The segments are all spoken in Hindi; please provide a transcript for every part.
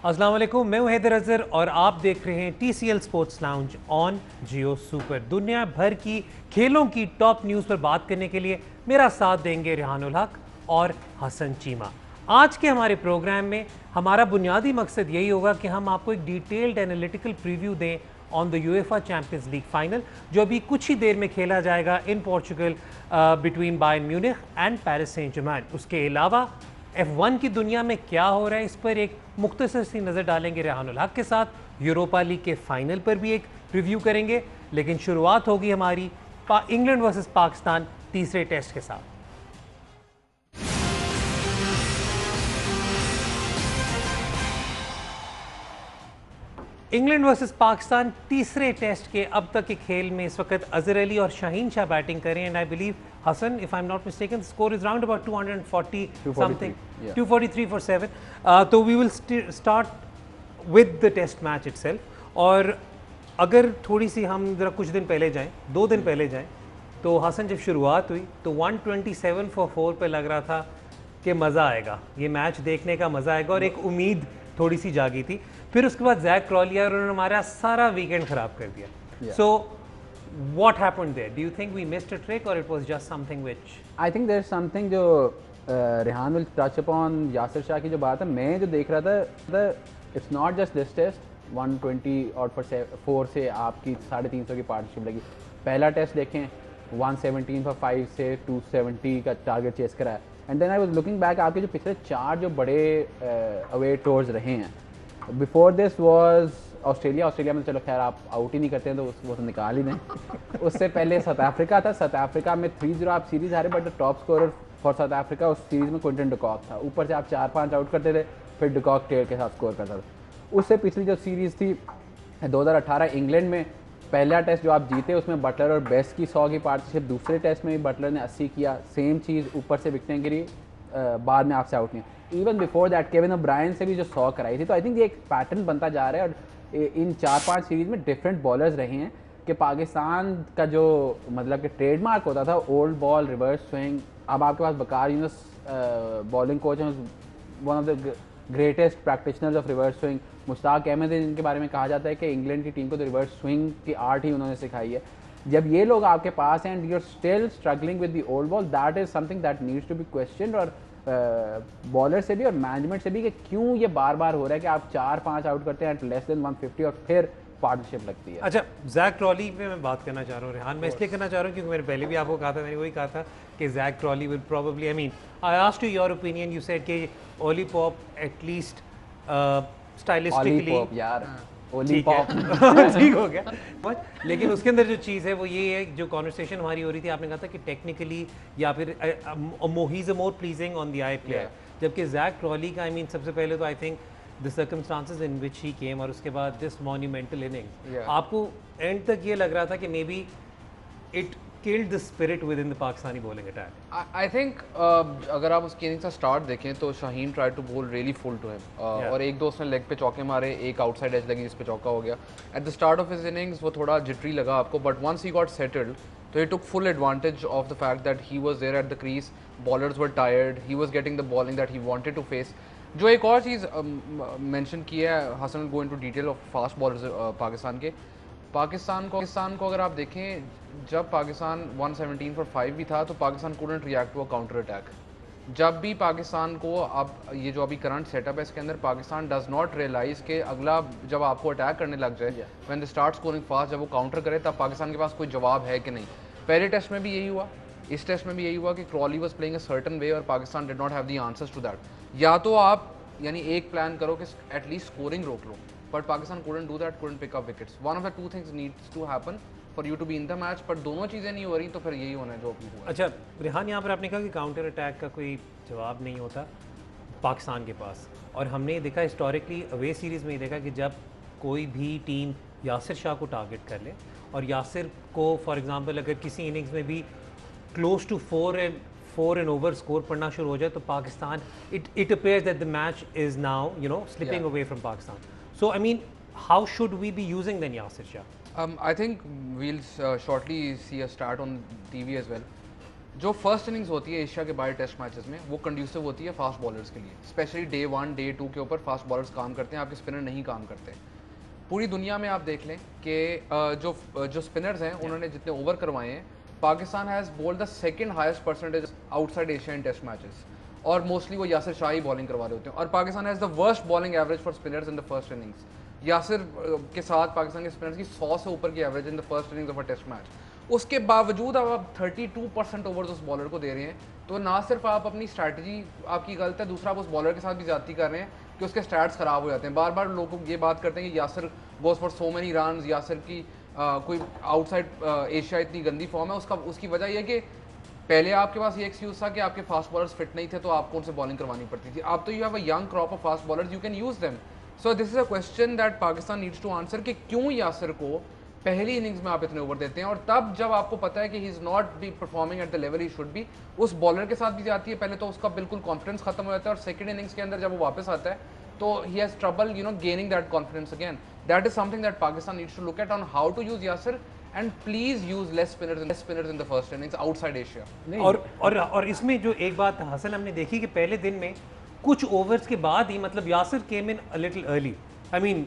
अस्सलाम वालेकुम, मैं हूं हैदर अज़हर और आप देख रहे हैं TCL sports lounge on Jio super. दुनिया भर की खेलों की टॉप न्यूज़ पर बात करने के लिए मेरा साथ देंगे रेहानुल हक और हसन चीमा। आज के हमारे प्रोग्राम में हमारा बुनियादी मकसद यही होगा कि हम आपको एक डिटेल्ड एनालिटिकल प्रीव्यू दें on the UEFA Champions League final, जो अभी कुछ ही देर में खेला जाएगा in Portugal between Bayern Munich and Paris Saint Germain. उसके अलावा F1 की दुनिया में क्या हो रहा है इस पर एक मुख्तसर सी नज़र डालेंगे रेहानुल हक के साथ। यूरोपा लीग के फाइनल पर भी एक रिव्यू करेंगे, लेकिन शुरुआत होगी हमारी इंग्लैंड वर्सेस पाकिस्तान तीसरे टेस्ट के साथ। इंग्लैंड वर्सेस पाकिस्तान तीसरे टेस्ट के अब तक के खेल में इस वक्त अजहर अली और शाहीन शाह बैटिंग करें and I believe Hasan, if I am not mistaken, score is round about 240 something, 243 for 7। तो we will start with the test match itself. और अगर थोड़ी सी हम ज़रा कुछ दिन पहले जाएं, 2 दिन पहले जाएं, तो हसन जब शुरुआत हुई तो 127 फॉर 4 पे लग रहा था कि मज़ा आएगा, ये मैच देखने का मज़ा आएगा और एक उम्मीद थोड़ी सी जागी थी। फिर उसके बाद जैक क्रॉली और उन्होंने हमारा सारा वीकेंड खराब कर दिया। So what happened there? Do you think we missed a trick और it was just something which I think there is something जो Rehan will touch upon Yasir Shah की जो बात है। मैं जो देख रहा था, it's not just this test 120 और 4 से आपकी 350 की पार्टनरशिप लगी। पहला टेस्ट देखें 117 फॉर 5 से 270 का टारगेट चेस करा है। And then I was looking back, आपके जो पिछले 4 जो बड़े अवे टूर्स रहे हैं, बिफोर दिस वाज ऑस्ट्रेलिया में चलो खैर आप आउट ही नहीं करते हैं तो वो तो निकाल ही दें। उससे पहले साउथ अफ्रीका था, साउथ अफ्रीका में 3-0 आप सीरीज़ हारे, but the top scorer for south Africa उस सीरीज़ में क्विंटन डिकॉक था। ऊपर से आप 4-5 आउट करते थे, फिर डिकॉक टेल के साथ स्कोर करता था। उससे पिछली जो सीरीज़ थी 2018 इंग्लैंड में, पहला टेस्ट जो आप जीते उसमें बटलर और बेस्ट की 100 की पार्टनरशिप, दूसरे टेस्ट में भी बटलर ने 80 किया, सेम चीज़, ऊपर से विकेटें गिरी, बाद में आपसे आउट नहीं। Even before that Kevin O'Brien से भी जो 100 कराई थी। तो आई थिंक ये एक पैटर्न बनता जा रहा है और इन 4-5 सीरीज़ में डिफरेंट बॉलर्स रहे हैं कि पाकिस्तान का जो मतलब कि ट्रेडमार्क होता था ओल्ड बॉल, रिवर्स स्विंग, अब आपके पास बकार यूनुस बॉलिंग कोच हैं, one of the greatest practitioners of reverse swing. Mushtaq Ahmed है जिनके बारे में कहा जाता है कि इंग्लैंड की टीम को तो रिवर्स स्विंग की आर्ट ही उन्होंने सिखाई है। जब ये लोग आपके पास हैं and you are still struggling with the old ball, that is something that needs to be questioned. और बॉलर से भी और मैनेजमेंट से भी कि क्यों ये बार बार हो रहा है कि आप 4-5 आउट करते हैं एट लेस देन 150 और फिर पार्टनरशिप लगती है। अच्छा, जैक क्रॉली पे मैं बात करना चाह रहा हूँ रेहान। मैं इसलिए करना चाह रहा हूँ क्योंकि मैंने पहले भी आपको कहा था, मैंने वही कहा था कि Jack Crawley will probably, I mean I asked you your opinion, you said कि ओली पॉप एटलीस्ट स्टाइलिस्टिकली यार ठीक है ठीक हो गया बट लेकिन उसके अंदर जो चीज़ है वो ये है, जो कॉन्वर्सेशन हमारी हो रही थी, आपने कहा था कि टेक्निकली या फिर he is a more pleasing on the eye player, जबकि जैक क्रॉली का आई मीन सबसे पहले तो I think the circumstances in which he came और उसके बाद दिस मॉन्यूमेंटल इनिंग, आपको एंड तक ये लग रहा था कि maybe it killed the spirit within the Pakistani bowling attack. I think अगर आप उसकी इनिंग्स का स्टार्ट देखें तो शाहीन ट्राई टू बोल रियली फुल टू हिम और एक दो उसने लेग पे चौके मारे, एक आउटसाइड एज लगी जिस पे चौका हो गया। At the start of his innings वो थोड़ा जिटरी लगा आपको, but once he got settled तो he took full advantage of the fact that he was there at the crease, bowlers were tired, he was getting the bowling that he wanted to face. जो एक और चीज़ मेंशन की है, Hasan will go into detail of fast bowlers Pakistan को अगर आप देखें, जब पाकिस्तान 117 फॉर 5 भी था तो Pakistan couldn't react to a counter attack। जब भी पाकिस्तान को अब ये जो अभी करंट सेटअप है इसके अंदर पाकिस्तान डज नॉट रियलाइज कि अगला जब आपको अटैक करने लग जाए, when they start scoring fast, जब वो काउंटर करे तब पाकिस्तान के पास कोई जवाब है कि नहीं। पहले टेस्ट में भी यही हुआ, इस टेस्ट में भी यही हुआ कि Crawley was playing a certain way और Pakistan did not have the answers to that. या तो आप यानी एक प्लान करो कि एटलीस्ट स्कोरिंग रोक लो, but Pakistan couldn't do that, couldn't pick up wickets. One of the two things needs to happen for you to be in the match, but दोनों चीज़ें नहीं हो रही तो फिर यही होना है जो अभी हुआ। अच्छा रेहान, यहाँ पर आपने कहा कि काउंटर अटैक का कोई जवाब नहीं होता पाकिस्तान के पास, और हमने देखा हिस्टोरिकली अवे सीरीज़ में ही देखा कि जब कोई भी टीम यासिर शाह को टारगेट कर ले और यासिर को फॉर एग्जांपल अगर किसी इनिंग्स में भी close to 4 and over score पढ़ना शुरू हो जाए तो Pakistan it appears that the match is now slipping away from Pakistan. So I mean, how should we be using then Yasir Shah? I think we'll shortly see a start on TV as well. जो फर्स्ट इनिंग्स होती है एशिया के बाहर टेस्ट मैचेस में वो कंड्यूसिव होती है फास्ट बॉलर्स के लिए, स्पेशली डे 1 डे 2 के ऊपर फास्ट बॉलर्स काम करते हैं, आपके स्पिनर नहीं काम करते। पूरी दुनिया में आप देख लें कि जो स्पिनर्स हैं उन्होंने जितने ओवर करवाए हैं, Pakistan has bowled the second highest percentage outside Asia in test matches, और मोस्टली वो यासिर शाह ही बॉलिंग करवा रहे होते हैं। और Pakistan has the worst bowling average for spinners in the first innings. Yasir के साथ पाकिस्तान के स्पिनर्स की 100 से ऊपर की average in the first innings of a test match. उसके बावजूद आप 32% ओवर्स उस बॉलर को दे रहे हैं, तो ना सिर्फ आप अपनी स्ट्रैटेजी आपकी गलत है, दूसरा आप उस बॉलर के साथ भी ज्यादती कर रहे हैं कि उसके स्टैट्स खराब हो जाते हैं। बार बार लोग ये बात करते हैं कि Yasir goes for so many run, Yasir की कोई आउटसाइड एशिया इतनी गंदी फॉर्म है। उसकी वजह यह है कि पहले आपके पास ये एक्सक्यूज था कि आपके फास्ट बॉलर्स फिट नहीं थे, तो आपको उनसे बॉलिंग करवानी पड़ती थी। अब तो you have a young crop of fast bowlers, you can use them. So this is a question that Pakistan needs to answer कि क्यों यासिर को पहली इनिंग्स में आप इतने ओवर देते हैं, और तब जब आपको पता है कि he is not be performing at the level he should be, उस बॉलर के साथ भी जाती है। पहले तो उसका बिल्कुल कॉन्फिडेंस खत्म हो जाता है, और सेकंड इनिंग्स के अंदर जब वो वापस आता है तो he has trouble gaining that confidence again. That is something that Pakistan needs to look at on how to use Yasir, and please use less spinners in the first innings outside Asia. और इसमें जो एक बात हसन हमने देखी कि पहले दिन में कुछ ओवर्स के बाद ही मतलब Yasir came in a little early, I mean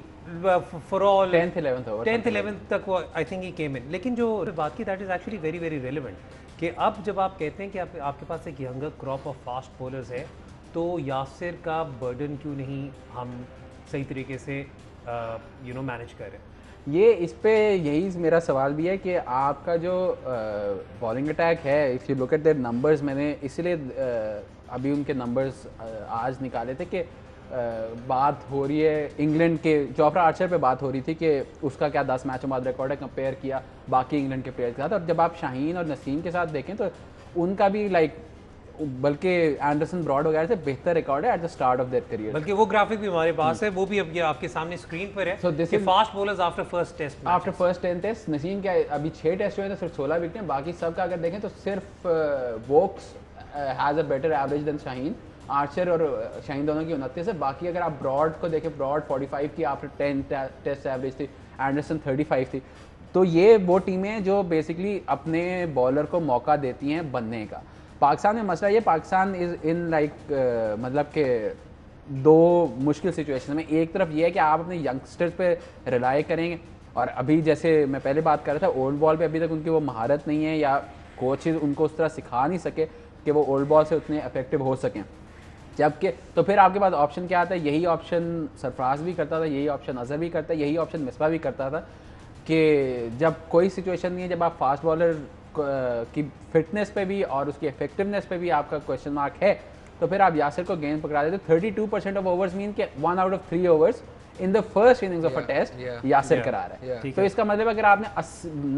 for all 10th 11th तक वो आई थिंक ही केम इन। लेकिन जो बात की that is actually very very relevant कि अब जब आप कहते हैं कि आपके पास एक younger crop of fast bowlers है, तो यासिर का बर्डन क्यों नहीं हम सही तरीके से मैनेज कर रहे हैं। ये इस पे यही मेरा सवाल भी है कि आपका जो बॉलिंग अटैक है, if you look at there numbers, मैंने इसलिए अभी उनके नंबर्स आज निकाले थे कि बात हो रही है इंग्लैंड के जोफ्रा आर्चर पे बात हो रही थी कि उसका क्या 10 मैचों बाद रिकॉर्ड है, कंपेयर किया बाकी इंग्लैंड के प्लेयर्स के साथ। और जब आप शाहीन और नसीम के साथ देखें तो उनका भी बल्कि एंडरसन ब्रॉड वगैरह से बेहतर रिकॉर्ड है eight the start of their career. बल्कि वो ग्राफिक भी हमारे पास है, वो भी अब ये आपके सामने स्क्रीन पर है। So this is fast bowlers after first test, after first 10 test Naseem क्या अभी 6 टेस्ट हुए तो सिर्फ 16 विकेटें, बाकी सब का अगर देखें तो सिर्फ Woakes has a better average than Shaheen. Archer और शाहीन दोनों की 29 है। बाकी अगर आप ब्रॉड को देखें, ब्रॉड 45 की आफ्टर 10 टेस्ट एवरेज थी, एंडरसन 35 थी। तो ये वो टीमें जो बेसिकली अपने बॉलर को मौका देती हैं बनने का। पाकिस्तान में मसला ये, पाकिस्तान इज़ इन मतलब के दो मुश्किल सिचुएशन में। एक तरफ ये है कि आप अपने यंगस्टर्स पे रिलाई करेंगे, और अभी जैसे मैं पहले बात कर रहा था, ओल्ड बॉल पे अभी तक उनकी वो महारत नहीं है या कोचेज उनको उस तरह सिखा नहीं सके कि वो ओल्ड बॉल से उतने इफेक्टिव हो सकें। जबकि तो फिर आपके पास ऑप्शन क्या आता है, यही ऑप्शन सरफराज भी करता था, यही ऑप्शन अजहर भी करता है, यही ऑप्शन मिसबा भी करता था कि जब कोई सिचुएशन नहीं है, जब आप फास्ट बॉलर की फिटनेस पे भी और उसकी इफेक्टिवनेस पे भी आपका क्वेश्चन मार्क है, तो फिर आप यासिर को गेंद पकड़ा देते। 32% ऑफ ओवर्स मीन के 1 out of 3 overs in the first innings of a test Yasir करा रहा है। तो इसका मतलब अगर आपने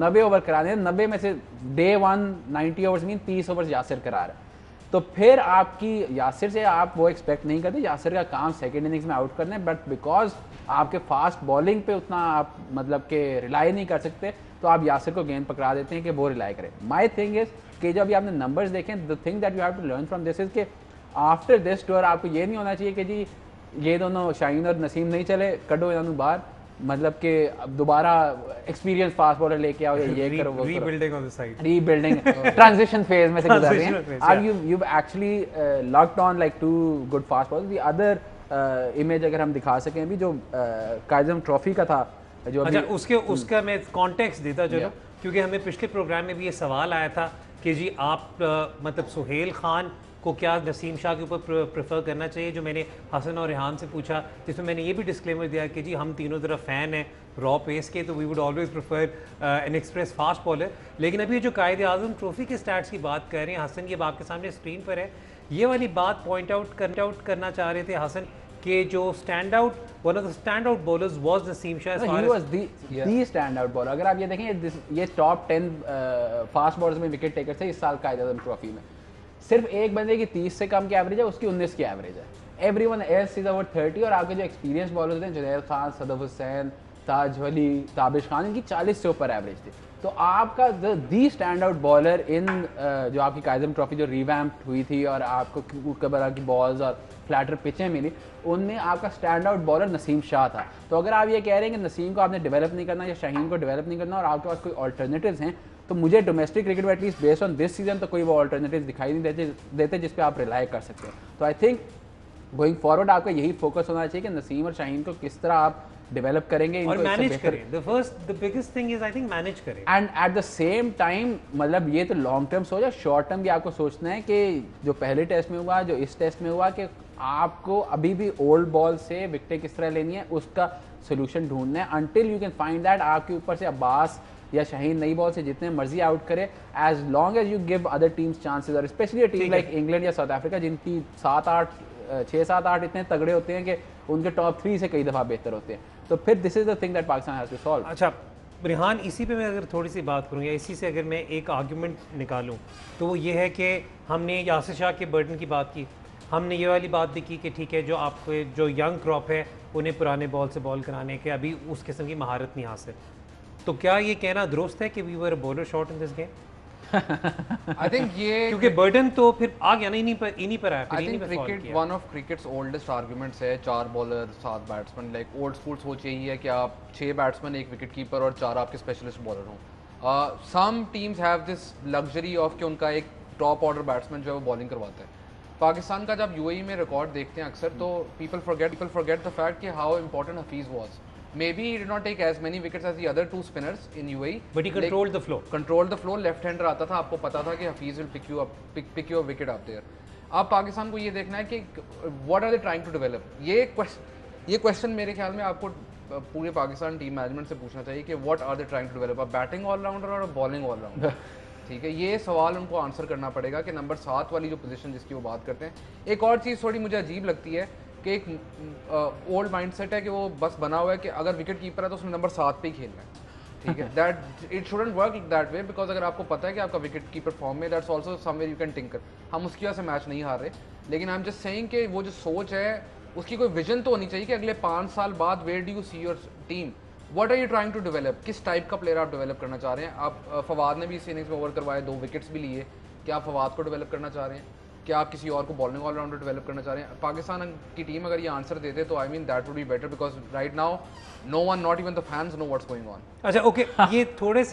90 ओवर कराने हैं, 90 में से day 1 90 overs mean 30 overs Yasir करा रहा है, तो फिर आपकी यासिर से आप वो एक्सपेक्ट नहीं करते। यासिर का काम सेकेंड इनिंग्स में आउट करना है, बट बिकॉज आपके फास्ट बॉलिंग पे उतना आप मतलब के रिलाई नहीं कर सकते, तो आप यासिर को गेंद पकड़ा देते हैं कि वो रिलाई करें। माई थिंग इज कि जब आपने नंबर्स देखें, the thing that you have to learn from this is कि आफ्टर दिस टूर आपको ये नहीं होना चाहिए कि जी ये दोनों शाहीन और नसीम नहीं चले, कटो इन्होंने बाहर, मतलब कि अब दोबारा एक्सपीरियंस फास्ट बॉलर लेके आओ, ये करो वो rebuilding on the side, rebuilding transition phase में से गुजर रहे हैं। अब you've actually locked on like 2 good fast bowlers. The other image अगर हम दिखा सकें अभी जो कायजम ट्रॉफी का था जो अच्छा उसका मैं कॉन्टेक्स्ट देता चलो, क्योंकि हमें पिछले प्रोग्राम में भी ये सवाल आया था कि जी आप मतलब सुहेल खान को क्या नसीम शाह के ऊपर प्रेफर करना चाहिए, जो मैंने हसन और रेहान से पूछा, जिसमें मैंने ये भी डिस्क्लेमर दिया कि जी हम तीनों तरफ फ़ैन हैं रॉ पेस के, तो we would always prefer an express fast bowler. लेकिन अभी जो कायदे आज़म ट्रॉफी के स्टैट्स की बात कर रहे हैं हसन, ये आपके सामने स्क्रीन पर है, ये वाली बात पॉइंट आउट करना चाह रहे थे हसन कि जो stand out one of the stand out bowlers was Naseem Shah. He was the stand out bowler. अगर आप ये देखें, ये टॉप 10 फास्ट बॉलर्स में विकेट टेकर्स है इस साल कायदे आज़म ट्रॉफी में। सिर्फ एक बंदे की 30 से कम की एवरेज है, उसकी 19 की एवरेज है। Everyone else is over 30। और आपके जो एक्सपीरियंस बॉलर्स हैं, जुनैद खान, सदफ हुसैन, ताज वली, ताबिश खान, इनकी 40 से ऊपर एवरेज थी। तो आपका दी स्टैंड आउट बॉलर इन जो आपकी कायजम ट्रॉफी जो रिवैम्प्ड हुई थी और आपको कबरा की बॉल्स और फ्लैटर पिचें मिली, उनमें आपका stand out bowler Naseem Shah था। तो अगर आप ये कह रहे हैं कि नसीम को आपने डेवलप नहीं करना या शाहीन को डेवलप नहीं करना और आपके पास कोई ऑल्टरनेटिव्स हैं, तो मुझे डोमेस्टिक क्रिकेट में at least based on this season तो कोई वो ऑल्टरनेटिव दिखाई नहीं देते जिस पे आप रिलाई कर सकते हो। तो आई थिंक गोइंग फॉरवर्ड आपका यही फोकस होना चाहिए कि नसीम और शाहीन को किस तरह आप डेवलप करेंगे और मैनेज करें। The biggest thing is I think manage करें and at the same time मतलब ये तो लॉन्ग टर्म सोचा, शॉर्ट टर्म भी आपको सोचना है कि जो पहले टेस्ट में हुआ, जो इस टेस्ट में हुआ, कि आपको अभी भी ओल्ड बॉल से विकेटें किस तरह लेनी है उसका सोल्यूशन ढूंढना है। Until you can find that, आपके ऊपर से अब्बास या शाहीन नई बॉल से जितने मर्जी आउट करे, as long as you give other teams chances, और स्पेशली टीम लाइक इंग्लैंड या साउथ अफ्रीका जिनकी 6-7-8 इतने तगड़े होते हैं कि उनके टॉप 3 से कई दफ़ा बेहतर होते हैं, तो फिर this is the thing that Pakistan has to solve. अच्छा रिहान, इसी पे मैं अगर थोड़ी सी बात करूँ या इसी से अगर मैं एक आर्ग्यूमेंट निकालूँ तो वो ये है कि हमने यासिर शाह के बर्डन की बात की, हमने ये वाली बात भी की कि ठीक है जो आपके जो यंग क्रॉप है उन्हें पुराने बॉल से बॉल कराने के अभी उस किस्म की महारत नहीं हासिल, तो क्या ये कहना दुरुस्त है कि we were bowler short in this game? I think ये क्योंकि बर्डन तो फिर आ गया ना इन्हीं पर आया। I think cricket one of crickets oldest arguments है, 4 bowler 7 batsman, like old school सोच यही है कि आप 6 बैट्समैन, 1 विकेट कीपर और 4 आपके स्पेशलिस्ट बॉलर हों। Some teams have this luxury of कि उनका एक टॉप ऑर्डर बैट्समैन जो है वो बॉलिंग करवाता है। पाकिस्तान का जब यूएई में रिकॉर्ड देखते हैं अक्सर तो पीपल फॉरगेट द फैक्ट कि how important Hafeez was. Maybe he did not take as many wickets as the other 2 spinners in UAE. But he controlled the flow. Controlled the flow. Left hander आता था, आपको पता था कि Hafeez will pick you a wicket up there. अब पाकिस्तान को ये देखना है कि what are they trying to develop. ये question मेरे ख्याल में आपको पूरे पाकिस्तान टीम मैनेजमेंट से पूछना चाहिए कि what are they trying to develop, a batting all-rounder और a bowling all-rounder. ठीक है, ये सवाल उनको आंसर करना पड़ेगा कि नंबर 7 वाली जो पोजीशन जिसकी वो बात करते हैं। एक और चीज़ थोड़ी मुझे अजीब लगती है कि एक ओल्ड माइंडसेट है कि वो बस बना हुआ है कि अगर विकेट कीपर है तो उसने नंबर 7 पे ही खेलना है, ठीक है। That it shouldn't work that way, because अगर आपको पता है कि आपका विकेट कीपर फॉर्म में, that's also somewhere you can tinker. हम उसकी वजह से मैच नहीं हार रहे, लेकिन आई एम जस्ट सेइंग कि वो जो सोच है उसकी कोई विजन तो होनी चाहिए कि अगले 5 साल बाद where do you see your team, what are you trying to develop, किस टाइप का प्लेयर आप डेवलप करना चाह रहे हैं। आप फवाद ने भी इस इनिंग्स में ओवर करवाए, 2 विकेट्स भी लिए, क्या आप फवाद को डेवलप करना चाह रहे हैं, क्या आप किसी और को बॉलिंग ऑलराउंडर डेवलप करना चाह रहे हैं। पाकिस्तान की टीम अगर ये आंसर देते तो I mean that would be better, because right now no one, not even the fans know what's going on. अच्छा ओके, ये थोड़े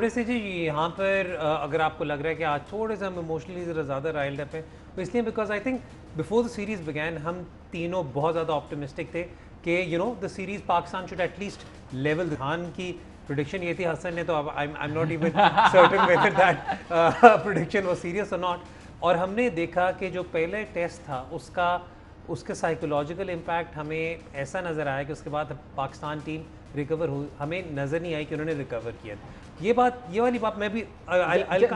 से जी यहाँ पर अगर आपको लग रहा है कि आज थोड़े से हम इमोशनली ज़्यादा राइल्ड अप हैं, तो इसलिए because I think before the series began हम तीनों बहुत ज़्यादा ऑप्टिमिस्टिक थे कि you know the series Pakistan should at least level. Khan की प्रोडिक्शन ये थी, हसन ने तो अब आई am not even certain whether that prediction was serious और नॉट। और हमने देखा कि जो पहले टेस्ट था उसका साइकोलॉजिकल इम्पैक्ट हमें ऐसा नज़र आया कि उसके बाद पाकिस्तान टीम रिकवर हुई, हमें नज़र नहीं आई कि उन्होंने रिकवर किया। ये वाली बात मैं भी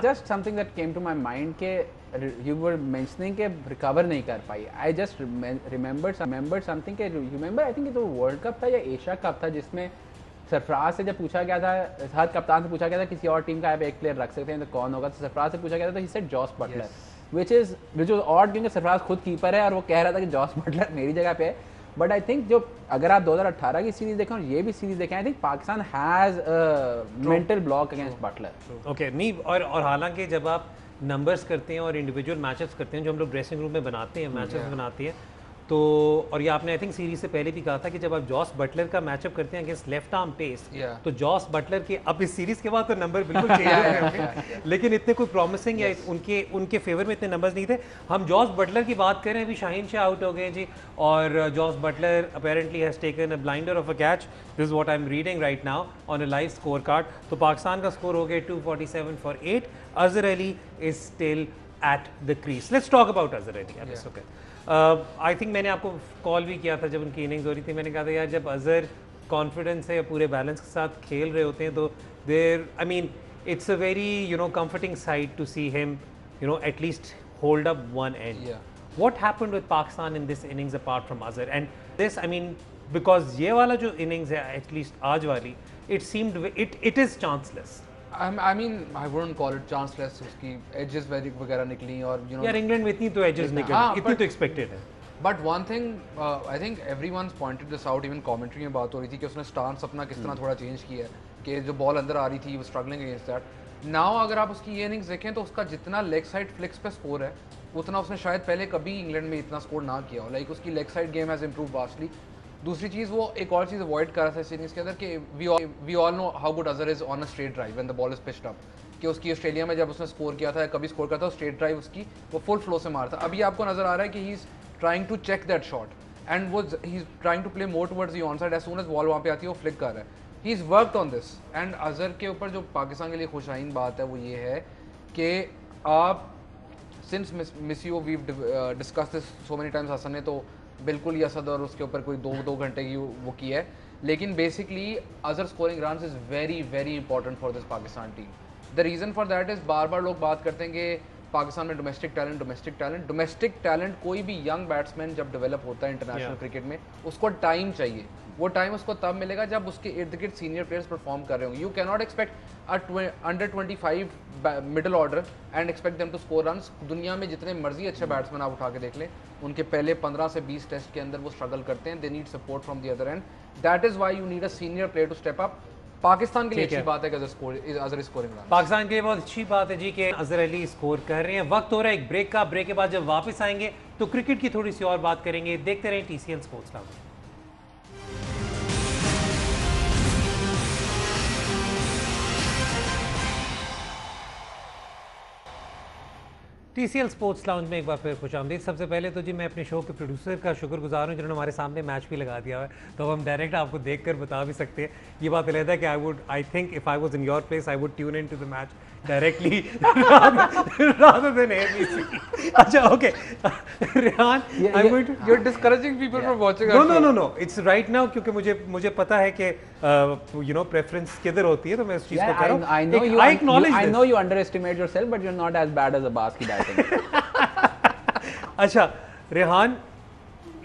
just something that came to my mind के यू वर मेंशनिंग के रिकवर नहीं कर पाई। आई जस्ट रिमेंबर समथिंग के यू रिमेंबर, आई थिंक ये तो वर्ल्ड कप था या एशिया कप था जिसमें सरफराज से जब पूछा गया था, हर कप्तान से पूछा गया था किसी और टीम का आप एक प्लेयर रख सकते हैं तो कौन होगा, तो सरफराज से पूछा गया था तो he said Jos Buttler, which is odd क्योंकि सरफराज खुद कीपर है और वो कह रहा था कि जॉस बटलर मेरी जगह पे है। बट आई थिंक जो अगर आप 2018 की सीरीज देखें और ये भी सीरीज देखें, I think Pakistan has mental block against Buttler. Okay नहीं, और हालांकि जब आप नंबर्स करते हैं और इंडिविजुअल मैचेस करते हैं जो हम लोग ड्रेसिंग रूम में बनाते हैं, मैचेस बनाते हैं, तो और ये आपने आई थिंक सीरीज से पहले भी कहा था कि जब आप जॉस बटलर का मैचअप करते हैं अगेंस्ट लेफ्ट आर्म पेस, तो जॉस बटलर के अब इस सीरीज के बाद तो नंबर बिल्कुल चेंज हो गए होंगे, लेकिन इतने कोई प्रॉमिसिंग या उनके फेवर में इतने नंबर्स नहीं थे। हम जॉस बटलर की बात करें, अभी शाहीन शाह आउट हो गए जी, और Jos Buttler apparently has taken a blinder of a catch, this is what I am reading right now on a live score card. तो पाकिस्तान का स्कोर हो गया 247 for 8। Azhar Ali is still at the crease. Let's talk about Azhar Ali. Okay, I think मैंने आपको कॉल भी किया था जब उनकी इनिंग्स हो रही थी, मैंने कहा था यार जब अजहर कॉन्फिडेंस है पूरे बैलेंस के साथ खेल रहे होते हैं तो there I mean it's a very you know comforting sight to see him you know at least hold up one end. What happened with Pakistan in this innings apart from Azhar and this, I mean because ये वाला जो इनिंग्स है एटलीस्ट आज वाली, it seemed it is chanceless. I mean, I wouldn't call it chanceless. उसकी edges वगैरह निकली और you know. यार इंग्लैंड में इतनी तो edges निकली, इतनी तो expected है। But one thing, I think everyone's pointed this out. Even commentary में बात हो रही थी कि उसने stance अपना किस तरह थोड़ा change किया है कि जो बॉल अंदर आ रही थी वो struggling against that. Now अगर आप उसकी ये innings देखें तो उसका जितना leg side flicks पे score है उतना उसने शायद पहले कभी इंग्लैंड में इतना स्कोर ना किया हो। लाइक उसकी leg side game has improved vastly. दूसरी चीज़ वो एक और चीज़ अवॉइड कर रहा था इस इनिंग्स के अंदर कि we all know how good Azhar is on a straight drive when the ball is pitched up, कि उसकी ऑस्ट्रेलिया में जब उसने स्कोर किया था, कभी स्कोर करता, स्ट्रेट ड्राइव उसकी वो फुल फ्लो से मारता। अभी आपको नजर आ रहा है कि he is trying to check that shot and वो he is trying to play more towards the on side, as soon as ball वहाँ पे आती है वो फ्लिक कर रहा है। He is worked on this. And Azhar के ऊपर जो पाकिस्तान के लिए खुशाइन बात है वो ये है कि आप since miss you we discuss this so many times, Hasan ने तो बिल्कुल ही असद और उसके ऊपर कोई दो घंटे की वो की है, लेकिन basically Azhar scoring runs is very very important for this Pakistan team. The reason for that is बार बार लोग बात करते हैं कि पाकिस्तान में डोमेस्टिक टैलेंट कोई भी यंग बैट्समैन जब डेवलप होता है इंटरनेशनल क्रिकेट में उसको टाइम चाहिए। वो टाइम उसको तब मिलेगा जब उसके इर्द गिर्द सीनियर प्लेयर्स परफॉर्म कर रहे होंगे। You can not expect under 25 middle order and expect them to score runs. दुनिया में जितने मर्जी अच्छे बैट्समैन आप उठा के देख लें, उनके पहले 15 से 20 टेस्ट के अंदर वो स्ट्रगल करते हैं। They need support from the other end, that is why you need a senior player to step up. Pakistan के लिए अच्छी बात है कि अजहर स्कोरिंग रन, पाकिस्तान के लिए बहुत अच्छी बात है जी कि अजहर अली स्कोर कर रहे हैं। वक्त हो रहा है एक ब्रेक का। ब्रेक के बाद जब वापस आएंगे तो क्रिकेट की थोड़ी सी और बात करेंगे। देखते रहें TCL sports lounge. TCL sports lounge में एक बार फिर खुशामदीद। सबसे पहले तो जी मैं अपने शो के प्रोड्यूसर का शुक्रगुजार हूँ जिन्होंने हमारे सामने मैच भी लगा दिया है, तो हम डायरेक्ट आपको देखकर बता भी सकते हैं। ये बात अलग है कि I think if I was in your place I would tune in to the match directly rather than ABC. अच्छा okay Rehan, I am going to you are discouraging people from watching. No it's right now, क्योंकि मुझे पता है कि यू नो प्रेफरेंस किधर होती है, तो मैं इस चीज को कर रहा हूं। I know you underestimate yourself, but you're not as bad as Abbas की batting. अच्छा Rehan,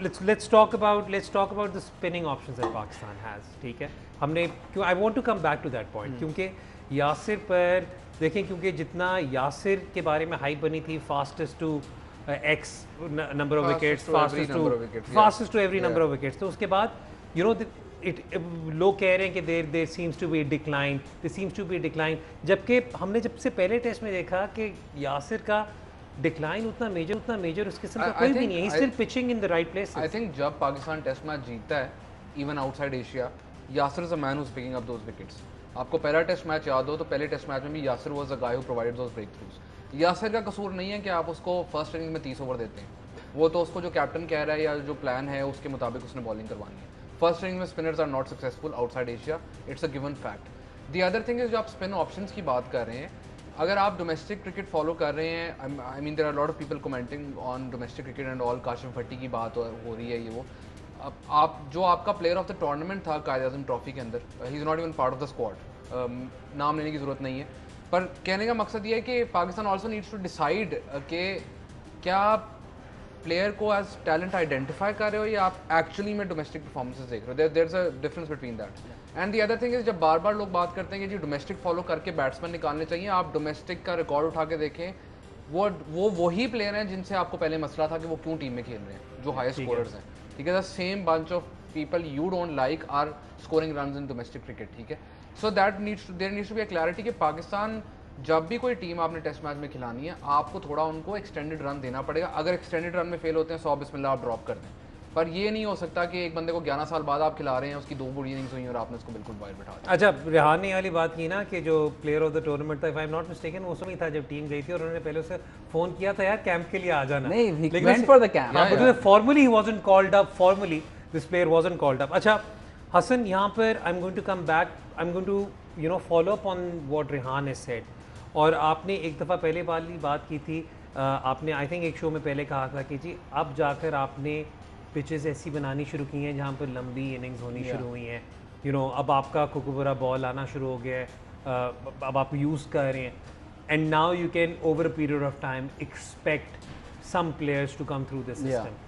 let's talk about the spinning options that Pakistan has. ठीक है, हमने क्यों I want to come back to that point, क्योंकि यासिर पर देखें, क्योंकि जितना यासिर के बारे में हाइप बनी थी, fastest to x number of wickets, fastest to every number of wickets, तो उसके बाद यू नो लोग कह रहे हैं कि there seems to be decline, जबकि हमने जब से पहले टेस्ट में देखा कि यासिर का डिक्लाइन उतना मेजर उस किस्म का कोई भी नहीं है। He still pitching in the right places. I think जब पाकिस्तान टेस्ट मैच जीतता है even outside Asia, Yasir is a man who is picking up those wickets. आपको पहला टेस्ट मैच याद हो तो पहले टेस्ट मैच में भी Yasir was the guy who provided those breakthroughs. Yasir का कसूर नहीं है कि आप उसको फर्स्ट इनिंग में 30 ओवर देते हैं, वो तो उसको जो कैप्टन कह रहा है या जो प्लान है उसके मुताबिक उसने बॉलिंग करवानी है। फर्स्ट इनिंग में spinners are not successful outside Asia, it's a given fact. The other thing is जो आप स्पिन ऑप्शंस की बात कर रहे हैं, अगर आप डोमेस्टिक क्रिकेट फॉलो कर रहे हैं, I mean there are lot of people commenting on domestic cricket and all, Qasim Bhatti की बात हो रही है ये वो। आप जो आपका प्लेयर ऑफ द टूर्नामेंट था कायद आज़म ट्रॉफी के अंदर, he is not even part of the squad, नाम लेने की ज़रूरत नहीं है, पर कहने का मकसद ये है कि Pakistan also needs to decide कि क्या आप प्लेयर को एज टैलेंट आइडेंटिफाई कर रहे हो या आप एक्चुअली में डोमेस्टिक परफॉर्मेंसेस देख रहे हो। There is a difference between that. And the other thing is जब बार बार लोग बात करते हैं कि जी डोमेस्टिक फॉलो करके बैट्समैन निकालने चाहिए, आप डोमेस्टिक का रिकॉर्ड उठा के देखें, वो वही प्लेयर हैं जिनसे आपको पहले मसला था कि वो क्यों टीम में खेल रहे हैं, जो हाईएस्ट स्कोरर्स हैं। ठीक है, the same bunch of people you don't like are scoring runs in domestic cricket. ठीक है, so there needs to be a clarity कि पाकिस्तान जब भी कोई टीम आपने टेस्ट मैच में खिलानी है, आपको थोड़ा उनको एक्सटेंडेड रन देना पड़ेगा। अगर एक्सटेंडेड रन में फेल होते हैं 100 बिस्मिल्लाह आप ड्रॉप कर दें, पर ये नहीं हो सकता कि एक बंदे को 11 साल बाद आप खिला रहे हैं, उसकी 2 बुरी इनिंग्स हुई और आपने उसको बिल्कुल बाहर बिठा दिया। अच्छा, रेहान ने वाली बात की ना कि जो प्लेयर ऑफ द टूर्नामेंट था, if I am not mistaken, वो समय था जब टीम गई थी और उन्होंने पहले उसे फोन किया था यार कैंप के लिए आ जाना। नहीं, he went for the camp. But formally he wasn't called up. Formally this player wasn't called up. अच्छा हसन, यहाँ पर I'm going to come back. I'm going to follow up on what Rehan has said. और आपने एक दफ़ा पहले वाली बात की थी, आपने आई थिंक एक शो में पहले कहा था कि जी अब जाकर आपने पिचेस ऐसी बनानी शुरू की हैं जहाँ पर लंबी इनिंग्स होनी शुरू हुई हैं। अब आपका कुकुबरा बॉल आना शुरू हो गया है, अब आप यूज़ कर रहे हैं, and now you can over a period of time expect some players to come through this system.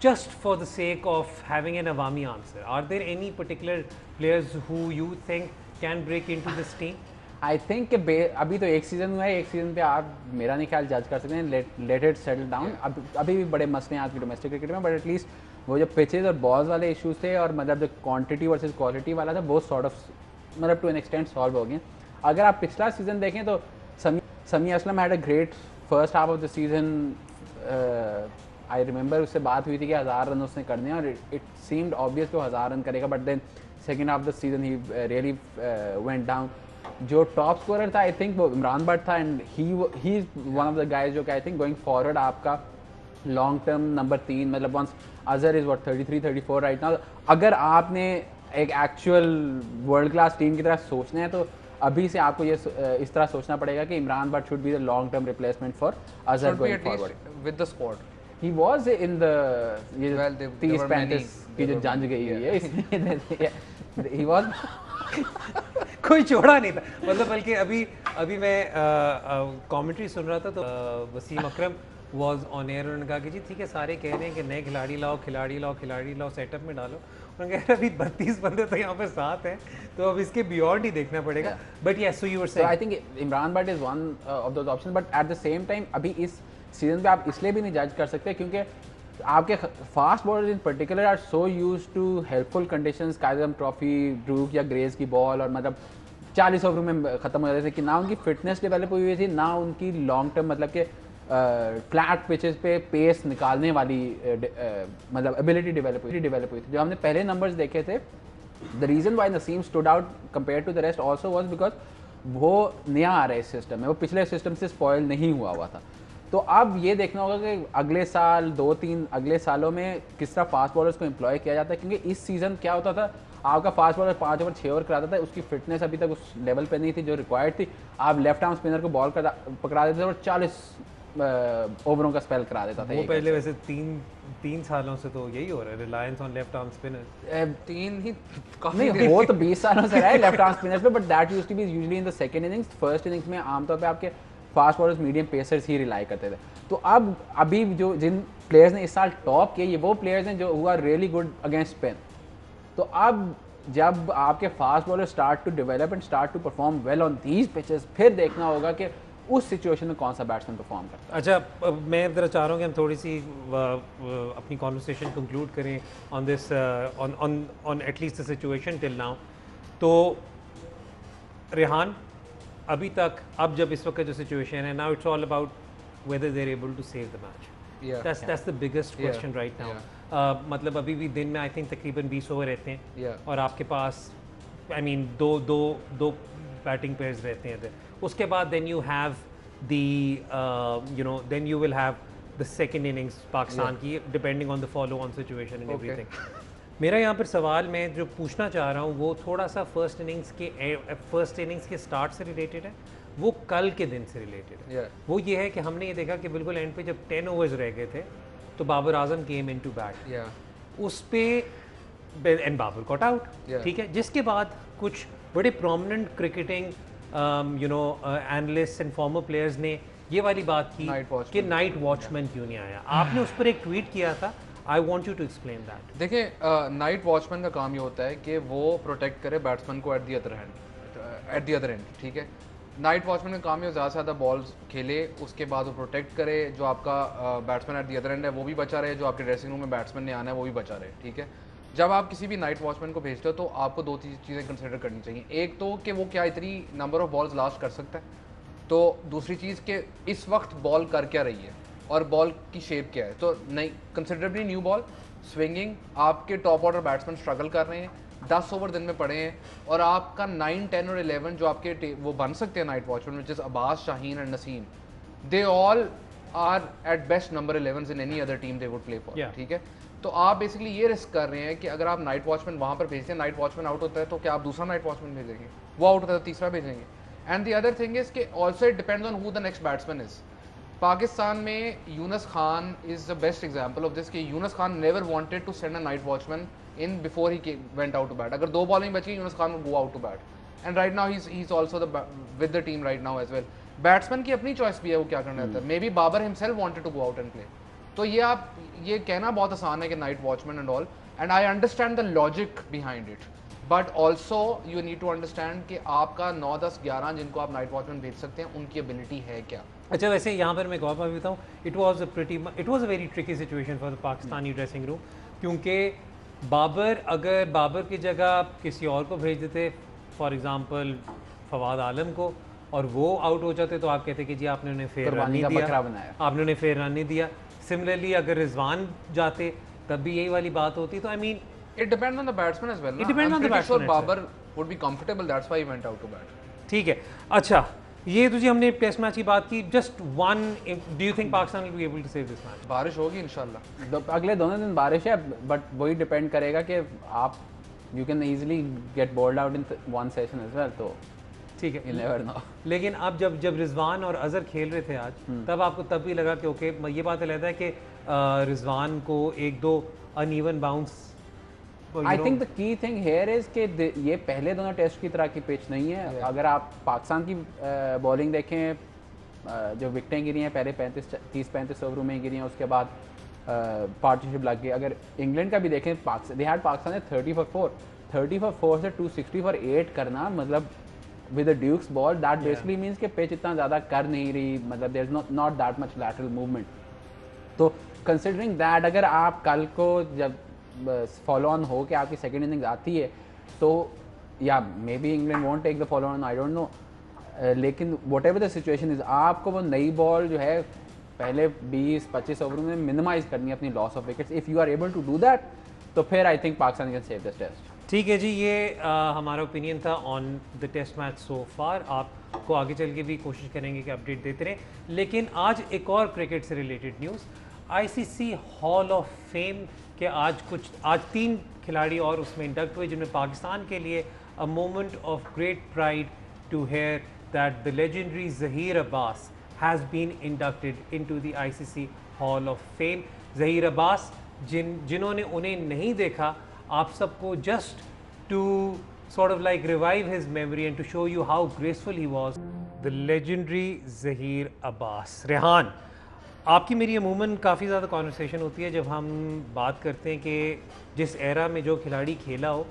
Just for the sake of having an Awami answer, are there any particular players who you think can break into this team? I think कि अभी तो एक सीज़न हुआ है, एक सीज़न पे आप मेरा नहीं ख्याल जज कर सकते हैं, लेट इट सेटल डाउन। अभी भी बड़े मसले हैं आज की डोमेस्टिक क्रिकेट में, बट एटलीस्ट वो जो पिचेज और बॉल्स वाले इश्यूज थे और मतलब जो क्वांटिटी वर्सेस क्वालिटी वाला था वो सॉर्ट ऑफ मतलब टू एन एक्सटेंट सॉल्व हो गए। अगर आप पिछला सीज़न देखें तो समी Aslam had a great first half of the season. I remember उससे बात हुई थी कि 1000 रन उसने करने हैं और इट सीम्ड ऑब्वियस कि वो 1000 रन करेगा, but then second half of the season he really went down. जो टॉप स्कोरर था आई थिंक वो इमरान भट्ट था, and he is one of the guys जो कि आई थिंक गोइंग फॉरवर्ड आपका लॉन्ग टर्म नंबर 3, मतलब once Azhar is what 33-34 right now, अगर आपने एक एक्चुअल वर्ल्ड क्लास टीम की तरह सोचना है तो अभी से आपको ये इस तरह सोचना पड़ेगा कि Imran Bhatt should be the long term replacement for Azhar going forward with the squad. He was in the ये Well, they 30-35 की जो जंज गई हुई है इसलिए ही वाज कोई छोड़ा नहीं था, मतलब बल्कि अभी मैं कमेंट्री सुन रहा था तो वसीम अकरम वाज ऑन एयर, उन्होंने कहा कि जी ठीक है सारे कह रहे हैं कि नए खिलाड़ी लाओ सेटअप में डालो, उन्होंने कहा अभी 32 बंदे तो यहाँ पे साथ हैं तो अब इसके बियॉन्ड ही देखना पड़ेगा। But yes so you were saying I think Imran Bhatt is one of those option, but at the same time अभी इस सीजन पे आप इसलिए भी नहीं जज कर सकते क्योंकि आपके fast bowlers in particular are so used to helpful conditions, Quaid-e-Azam trophy, ड्रूक या ग्रेज की बॉल, और मतलब 40 ओवर में ख़त्म हो जाते थे कि ना उनकी फिटनेस डेवलप हुई थी ना उनकी लॉन्ग टर्म मतलब के फ्लैट पिचेस पे पेस निकालने वाली मतलब एबिलिटी डेवलप हुई थी। जो हमने पहले नंबर्स देखे थे, the reason why Naseem stood out compare to the rest also was because वो नया आ रहा है इस सिस्टम में, वो पिछले सिस्टम से स्पॉयल नहीं हुआ था। तो अब ये देखना होगा कि अगले साल 2-3 अगले सालों में किस तरह फास्ट बॉलर्स को एम्प्लॉय किया जाता है, क्योंकि इस सीज़न क्या होता था, आपका फास्ट बॉलर 5 ओवर 6 ओवर कराता था, उसकी फिटनेस अभी तक उस लेवल पे नहीं थी जो रिक्वायर्ड थी। आप लेफ्ट आर्म स्पिनर को बॉल पकड़ा देते थे और 40 ओवरों का स्पेल करा देता था। वो पहले वैसे तीन सालों से तो यही हो रहा है, reliance on left arm spinner. 3 ही नहीं, वो तो 20 सालों से रहा है लेफ्ट आर्म स्पिनर्स पे, but that used to be usually in the second innings. First innings में आमतौर पे आपके फास्ट बॉलर्स मीडियम पेसर्स ही रिलाई करते थे। तो अब अभी जो जिन प्लेयर्स ने इस साल टॉप किए, ये वो प्लेयर्स हैं जो हुआ रियली गुड अगेंस्ट स्पिन। तो अब जब आपके fast bowler start to develop and start to perform well on these pitches, फिर देखना होगा कि उस सिचुएशन में कौन सा बैट्समैन परफॉर्म करता है। अच्छा, मैं ज़रा चाह रहा हूँ कि हम थोड़ी सी अपनी कॉन्वर्सेशन कंक्लूड करें on this on at least the situation till now. तो रेहान, अभी तक अब जब इस वक्त जो सिचुएशन है, now it's all about whether they are able to save the match. That's the biggest question right now. मतलब अभी भी दिन में आई थिंक तकरीबन 20 ओवर रहते हैं और आपके पास आई मीन दो बैटिंग पेयर्स रहते हैं। उसके बाद then you have the then you will have the second innings Pakistan की, depending on the follow on situation and everything. मेरा यहाँ पर सवाल मैं जो पूछना चाह रहा हूँ वो थोड़ा सा फर्स्ट इनिंग्स के स्टार्ट से रिलेटेड है, वो कल के दिन से रिलेटेड है। वो ये है कि हमने ये देखा कि बिल्कुल एंड पे जब 10 ओवर्स रह गए थे तो बाबर आजम केम इन टू बैट, उस पे एंड बाबर गॉट आउट, ठीक है। जिसके बाद कुछ बड़े prominent cricketing analyst and farmer players ने ये वाली बात की कि नाइट वॉचमैन क्यों नहीं आया। आपने उस पर एक ट्वीट किया था, I want you to explain that. देखिए, नाइट वॉचमैन का काम ये होता है कि वो प्रोटेक्ट करे बैट्समैन को एट द अदर एंड, ठीक है। नाइट वॉचमैन का काम ये ज़्यादा से ज़्यादा बॉल्स खेले, उसके बाद वो प्रोटेक्ट करे, जो आपका batsman at the other and है वो भी बचा रहे, जो आपके ड्रेसिंग रूम में बैट्समैन ने आना है वो भी बचा रहे, ठीक है। जब आप किसी भी नाइट वॉचमैन को भेजते हो तो आपको 2 चीज़ें कंसिडर करनी चाहिए। एक तो कि वो क्या इतनी नंबर ऑफ बॉल्स लास्ट कर सकता है, तो दूसरी चीज़ कि इस वक्त बॉल कर क्या रही है और बॉल की शेप क्या है। तो नई कंसिडरेबली न्यू बॉल स्विंगिंग, आपके टॉप ऑर्डर बैट्समैन स्ट्रगल कर रहे हैं, 10 ओवर दिन में पड़े हैं और आपका 9, 10 और 11 जो आपके वो बन सकते हैं night watchman, which is Abbas, Shaheen and Naseem, they all are at best number 11 in any other team they would play for, ठीक है। तो आप बेसिकली ये रिस्क कर रहे हैं कि अगर आप नाइट वॉचमैन वहाँ पर भेजते हैं, नाइट वॉचमैन आउट होता है तो क्या आप दूसरा नाइट वॉचमैन भेजेंगे, वो आउट होता है तो तीसरा भेजेंगे। And the other thing is कि also it depends on who the next batsman is. Pakistan में Younis Khan is the best example of this कि Younis Khan never wanted to send a night watchman in before he went out to bat. अगर 2 बॉल नहीं बची, Younis Khan will go out to bat and right now he is also with the team right now as well. Batsman की अपनी चॉइस भी है वो क्या करना चाहता है। Maybe Babar himself wanted to go out and play. तो ये आप ये कहना बहुत आसान है कि night watchman and all, and I understand the logic behind it, but also you need to understand कि आपका 9, 10, 11 जिनको आप नाइट वॉचमैन भेज सकते हैं उनकी एबिलिटी है क्या। अच्छा, वैसे यहाँ पर मैं गौर भी बताऊँ, it was a very tricky situation for the Pakistani dressing room, क्योंकि अगर बाबर की जगह किसी और को भेज देते, फॉर एग्जांपल फवाद आलम को, और वो आउट हो जाते तो आप कहते कि जी आपने उन्हें फेयर रन नहीं दिया, आपने उन्हें फेयर रन नहीं दिया। सिमिलरली अगर रिजवान जाते तब भी यही वाली बात होती। तो I mean it depends on the batsman as well. It depends on the batsman. Babar would be comfortable, that's why he went out to bat. ठीक है। अच्छा, ये तो जी हमने टेस्ट मैच की बात की, just one, do you think Pakistan will be able to save this match? बारिश होगी इंशाल्लाह। अगले दोनों दिन बारिश है, बट वही डिपेंड करेगा कि आप you can easily get bowled out in one session as well, तो ठीक है, यू नेवर नो। लेकिन अब जब रिजवान और अजहर खेल रहे थे आज, तब आपको तब भी लगा कि ओके, ये बात लगता है कि रिजवान को एक दो uneven bounce, I think the key thing here is कि ये पहले दोनों टेस्ट की तरह की पिच नहीं है। अगर आप पाकिस्तान की बॉलिंग देखें, जो विकटें गिरी हैं पहले 30-35 ओवरों में गिरी हैं, उसके बाद पार्टनरशिप लग गई। अगर इंग्लैंड का भी देखें, पाकिस्तान ने 30 for 4 से 260 for 8 करना, मतलब with the Dukes ball, that basically means कि पिच इतना ज़्यादा कर नहीं रही, मतलब there is not that much lateral movement. तो कंसिडरिंग दैट, अगर आप कल को जब फॉलो ऑन हो कि आपकी सेकेंड इनिंग्स आती है, तो या maybe England won't take the follow on, I don't know, लेकिन whatever the situation is, आपको वो नई बॉल जो है पहले 20-25 ओवर में मिनिमाइज करनी है अपनी loss of wickets. If you are able to do that, तो फिर I think Pakistan can save this test. ठीक है जी, ये हमारा ओपिनियन था on the test match so far. आपको आगे चल के भी कोशिश करेंगे कि अपडेट देते रहें, लेकिन आज एक और क्रिकेट से related news, ICC hall of fame के आज 3 खिलाड़ी और उसमें इंडक्ट हुए, जिनमें पाकिस्तान के लिए a moment of great pride to hear that the legendary Zaheer Abbas has been inducted into the ICC hall of fame. Zaheer Abbas, जिन्होंने उन्हें नहीं देखा, आप सबको just to sort of like revive his memory and to show you how graceful he was, the legendary Zaheer Abbas. Rehan, आपकी मेरी अमूमन काफ़ी ज़्यादा कॉन्वर्सेशन होती है जब हम बात करते हैं कि जिस एरा में जो खिलाड़ी खेला हो,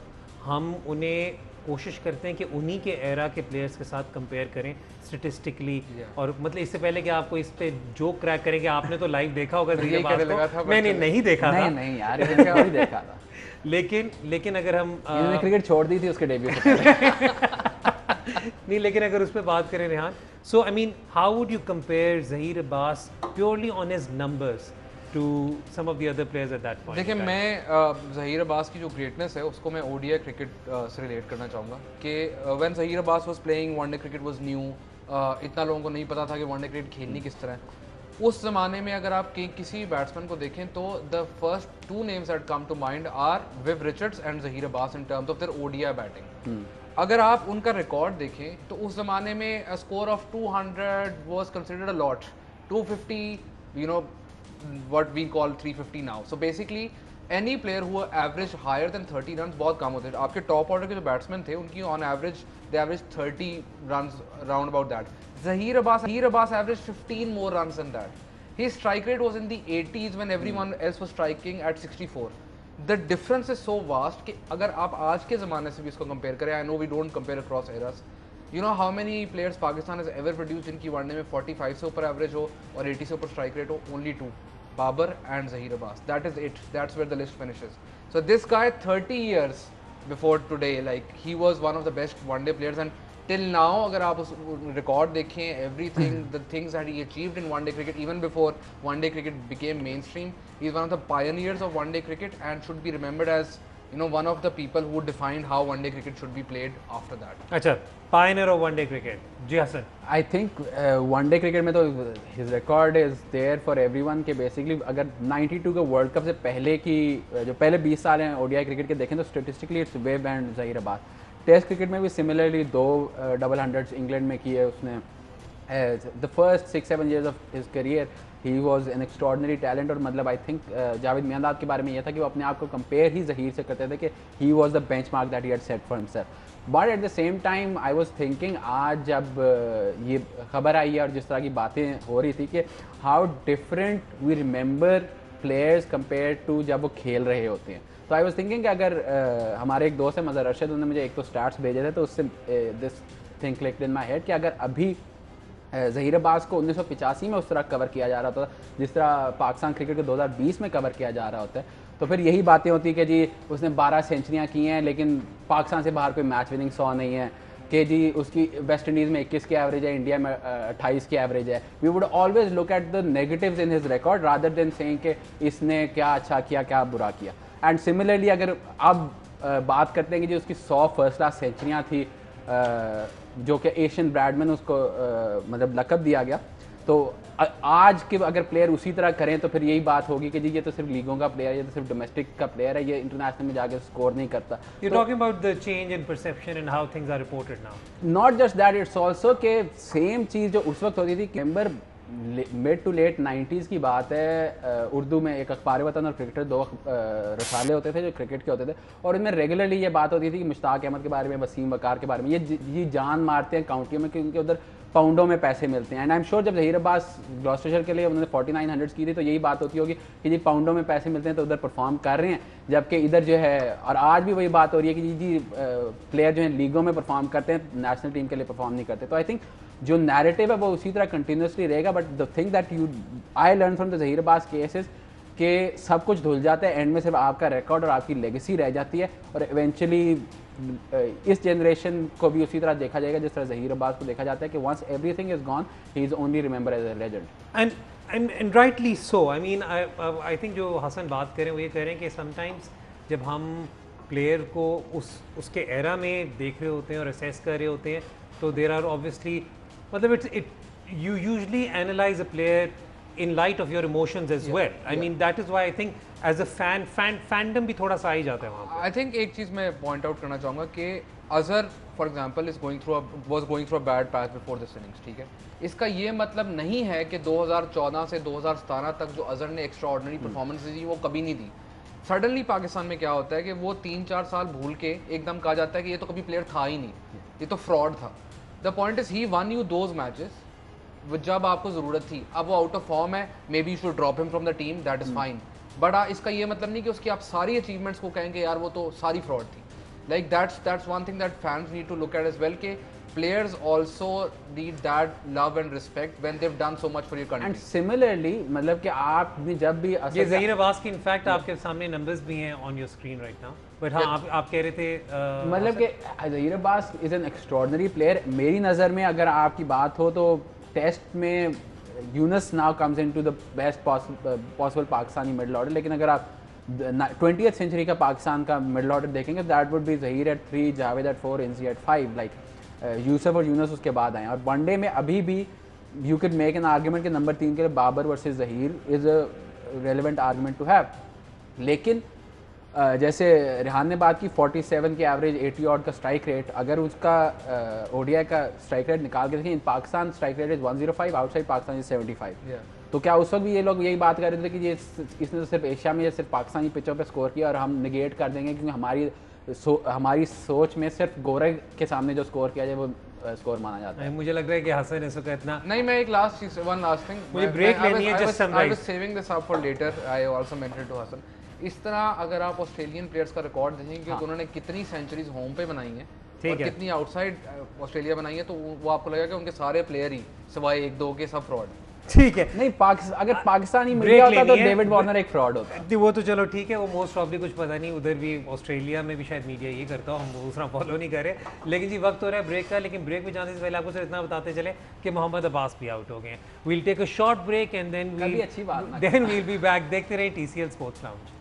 हम उन्हें कोशिश करते हैं कि उन्हीं के एरा के प्लेयर्स के साथ कंपेयर करें स्टेटिस्टिकली। और मतलब इससे पहले कि आपको इस पे जोक क्रैक करें कि आपने तो लाइव देखा होगा ज़हीर अब्बास को, मैंने नहीं देखा था। नहीं यार, नहीं देखा था। लेकिन अगर हम क्रिकेट छोड़ दी थी उसके डेब्यू से नहीं, लेकिन अगर उस पर बात करें Rehan, so I mean how would you compare Zaheer Abbas purely on his numbers to some of the other players at that point? देखिए, मैं ज़हीर अब्बास की जो ग्रेटनेस है उसको मैं ओडीआई क्रिकेट से रिलेट करना चाहूँगा कि when Zaheer Abbas was playing, one day cricket was new, इतना लोगों को नहीं पता था कि वनडे क्रिकेट खेलनी किस तरह है। उस ज़माने में अगर आप किसी बैट्समैन को देखें तो the first 2 names that come to mind are Viv Richards and Zaheer Abbas in terms of their ODI batting. अगर आप उनका रिकॉर्ड देखें तो उस ज़माने में a score of 200 was considered a lot, 250, you know what we call 350 now. So basically any player who average higher than 30 runs बहुत कम होते हैं। आपके टॉप ऑर्डर के जो बैट्समैन थे उनकी on average they average 30 runs around about that. Zaheer Abbas averaged 15 more runs than that. His strike rate was in the 80s when everyone else was striking at 64. The difference is so vast कि अगर आप आज के ज़माने से भी इसको कंपेयर करें, I know we don't compare across eras. You know how many players Pakistan has ever produced जिनकी वनडे में 45 से ऊपर एवरेज हो और 80 से ऊपर स्ट्राइक रेट हो? Only 2. Babar and Zaheer Abbas. That is it. That's where the list finishes. So this guy 30 years before today, like he was one of the best one-day players, and till now अगर आप उस record देखें, everything, the things that he achieved in one-day cricket, even before one-day cricket became mainstream, he is one of the pioneers of one-day cricket and should be remembered as, you know, one of the people who defined how one-day cricket should be played after that. अच्छा, pioneer of one-day cricket, ji Hasan. I think one day cricket में तो his record is there for everyone के बेसिकली अगर 92 के वर्ल्ड कप से पहले की जो पहले 20 साल हैं ओडीआई क्रिकेट के देखें तो statistically it's Viv and Zaheer Abbas. Test cricket में भी सिमिलरली 2 डबल हंड्रेड्स इंग्लैंड में किए उसने। The first 6-7 years of his career he was an extraordinary talent. और मतलब आई थिंक जावेद मियांदाद के बारे में यह था कि वो अपने आप को कंपेयर ही ज़हीर से करते थे कि he was the bench mark that he had set for himself. But at the same time I was thinking, आज जब ये खबर आई है और जिस तरह की बातें हो रही थी कि how different we remember players compare to जब वो खेल रहे होते हैं, तो आई वॉज थिंकिंग कि अगर हमारे एक दोस्त है मज़हर अरशद, उन्होंने मुझे एक तो स्टार्ट्स भेजे थे, तो उससे this think clicked in my head कि अगर अभी ज़हीर अब्बास को 1985 में उस तरह कवर किया जा रहा होता जिस तरह पाकिस्तान क्रिकेट को 2020 में कवर किया जा रहा होता है, तो फिर यही बातें होती कि जी उसने 12 सेंचुरियाँ की हैं लेकिन पाकिस्तान से बाहर कोई मैच विनिंग 100 नहीं है, कि जी उसकी वेस्ट इंडीज़ में 21 की एवरेज है, इंडिया में 28 की एवरेज है। We would always look at the negatives in his record rather than saying कि इसने क्या अच्छा किया क्या बुरा किया। एंड सिमिलरली अगर अब बात करते हैं कि जी उसकी 100 फर्स्ट क्लास सेंचुरियाँ थी जो कि एशियन ब्रैडमैन उसको मतलब लक़ब दिया गया। तो आज के अगर प्लेयर उसी तरह करें तो फिर यही बात होगी कि जी ये तो सिर्फ लीगों का प्लेयर है, ये तो सिर्फ डोमेस्टिक का प्लेयर है, ये इंटरनेशनल में जाके स्कोर नहीं करता। You're talking about the change in perception and how things are reported now. Not just that, it's also के सेम चीज़ जो उस वक्त होती थी, member mid to late 90s की बात है, उर्दू में एक अखबार वतन और क्रिकेटर, दो रसाले होते थे जो क्रिकेट के होते थे, और इनमें रेगुलरली ये बात होती थी कि मुश्ताक अहमद के बारे में, वसीम वकार के बारे में, ये जान मारते हैं काउंटियों में क्योंकि उधर पाउंडों में पैसे मिलते हैं। एंड आई एम श्योर जब ज़हीर अब्बास ग्लॉस्टरशायर के लिए उन्होंने 4900 की थी तो यही बात होती होगी कि जी पाउंडों में पैसे मिलते हैं तो उधर परफॉर्म कर रहे हैं, जबकि इधर जो है, और आज भी वही बात हो रही है कि जी प्लेयर जो है लीगों में परफॉर्म करते हैं, नेशनल टीम के लिए परफॉर्म नहीं करते। तो आई थिंक जो नैरेटिव है वो उसी तरह कंटिन्यूसली रहेगा। But the thing that I learn from the Zaheer Abbas cases कि सब कुछ धुल जाता है, एंड में सिर्फ आपका रिकॉर्ड और आपकी लेगेसी रह जाती है, और इवेंचुअली इस जनरेशन को भी उसी तरह देखा जाएगा जिस तरह ज़हीर अब्बास को देखा जाता है कि once everything is gone he is only remember as a legend. And rightly so. I mean I think जो हसन बात करें वो ये कह रहे हैं कि समटाइम्स जब हम प्लेयर को उसके एरा में देख रहे होते हैं और असेस कर रहे होते हैं तो देर आर ऑब्वियसली, मतलब you usually analyze a player in light of your emotions as well. I mean that is why I think as a fandom भी थोड़ा सा आ ही जाता है वहाँ पे। I think एक चीज़ मैं point out करना चाहूँगा कि Azhar for example was going through a bad patch before this innings, ठीक है। इसका ये मतलब नहीं है कि 2014 से 2017 तक जो अजहर ने extraordinary performances दी वो कभी नहीं दी। सडनली पाकिस्तान में क्या होता है कि वो 3-4 साल भूल के एकदम कहा जाता है कि ये तो कभी प्लेयर था ही नहीं, ये तो फ्रॉड था। The point is he one you those matches जब आपको ज़रूरत थी, अब वो आउट ऑफ फॉर्म है, may be you should drop him from the team, that is fine. But इसका ये मतलब नहीं कि उसकी आप सारी अचीवमेंट्स को कहेंगे यार वो तो सारी फ्रॉड थी। Like that's one thing that fans need to look at as well के players also need that love and respect when they've done so much for your country. And similarly, मतलब कि आपने जब भी ये ज़हीर अब्बास की इनफैक्ट आपके सामने नंबर्स भी हैं on your screen right now, but हाँ आप कह रहे थे मतलब कि Zaheer Abbas is an extraordinary player. मेरी नज़र में अगर आपकी बात हो तो टेस्ट में Younis now comes into the best possible Pakistani middle order, लेकिन अगर आप 20th सेंचुरी का पाकिस्तान का मिडल ऑर्डर देखेंगे that would be Zaheer at 3, Javed at 4, Inzi at 5, like Yousuf और यूनस उसके बाद आए। और वनडे में अभी भी you can make an argument कि नंबर 3 के लिए Babar versus Zaheer is a relevant argument to have. लेकिन जैसे रिहान ने बात की 47 के एवरेज 80 ऑड का स्ट्राइक रेट, अगर उसका ओडीआई का स्ट्राइक रेट निकाल के देखें, in Pakistan strike rate is 105, outside Pakistan is 75। तो क्या उस वक्त भी ये लोग यही बात कर रहे थे कि ये इसने तो सिर्फ एशिया में सिर्फ पाकिस्तानी पिचों पे स्कोर किया और हम निगेट कर देंगे क्योंकि हमारी सोच में सिर्फ गोरे के सामने जो स्कोर किया जाए वो स्कोर माना जाता है। मुझे लग रहा है कि हसन इस वक्त इतना नहीं, मैं एक वन लास्ट थिंग, मुझे ब्रेक लेनी है, just summarize. I was saving this up for later, I also mentioned to Hasan. इस तरह अगर आप ऑस्ट्रेलियन प्लेयर्स का रिकॉर्ड देखेंगे कि उन्होंने कितनी सेंचुरीज होम पे बनाई हैं और कितनी आउटसाइड ऑस्ट्रेलिया बनाई है, तो वो आपको लगेगा कि उनके सारे प्लेयर ही सिवाय 1-2 के सब फ्रॉड। ठीक है, नहीं अगर पाकिस्तानी मीडिया होता तो डेविड वार्नर एक फ्रॉड होता। वो तो चलो ठीक है, वो मोस्ट प्रॉब्ली कुछ पता नहीं, उधर भी ऑस्ट्रेलिया में भी शायद मीडिया ये करता हो, हम दूसरा फॉलो नहीं कर रहे। लेकिन जी वक्त हो रहा है ब्रेक का, लेकिन ब्रेक में जाने से पहले आपको सिर्फ इतना बताते चले कि मोहम्मद अब्बास भी आउट हो गए हैं। We'll take a short break and then we'll be back. देखते रहे TCL sports lounge.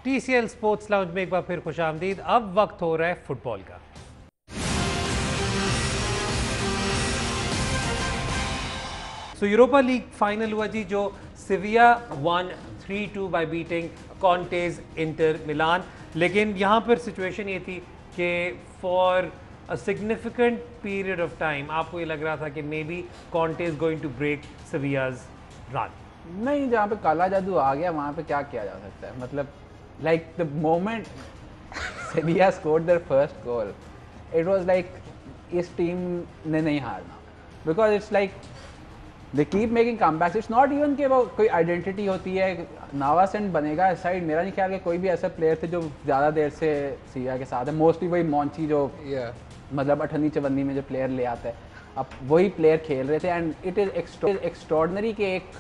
TCL sports lounge में एक बार फिर खुशामदीद। अब वक्त हो रहा है फुटबॉल का। सो यूरोपा लीग फाइनल हुआ जी, जो Sevilla won 3-2 by beating Conte's Inter Milan. लेकिन यहाँ पर सिचुएशन ये थी कि for a significant period of time आपको ये लग रहा था कि maybe Conte's going to break सिवियाज रन। नहीं, जहाँ पे काला जादू आ गया वहाँ पे क्या किया जा सकता है। मतलब like the moment Sevilla scored their first goal, it was like इस टीम ने नहीं हारना, because it's like they keep making comebacks. It's not even कि वो कोई आइडेंटिटी होती है, नावासेंट बनेगा इस साइड। मेरा नहीं ख्याल कि कोई भी ऐसा प्लेयर थे जो ज़्यादा देर से सिविया के साथ है। मोस्टली वही मॉन्ची जो मतलब 58-54 में जो प्लेयर ले आता है, अब वही प्लेयर खेल रहे थे। एंड इट इज़ एक्स्ट्रॉर्डनरी कि एक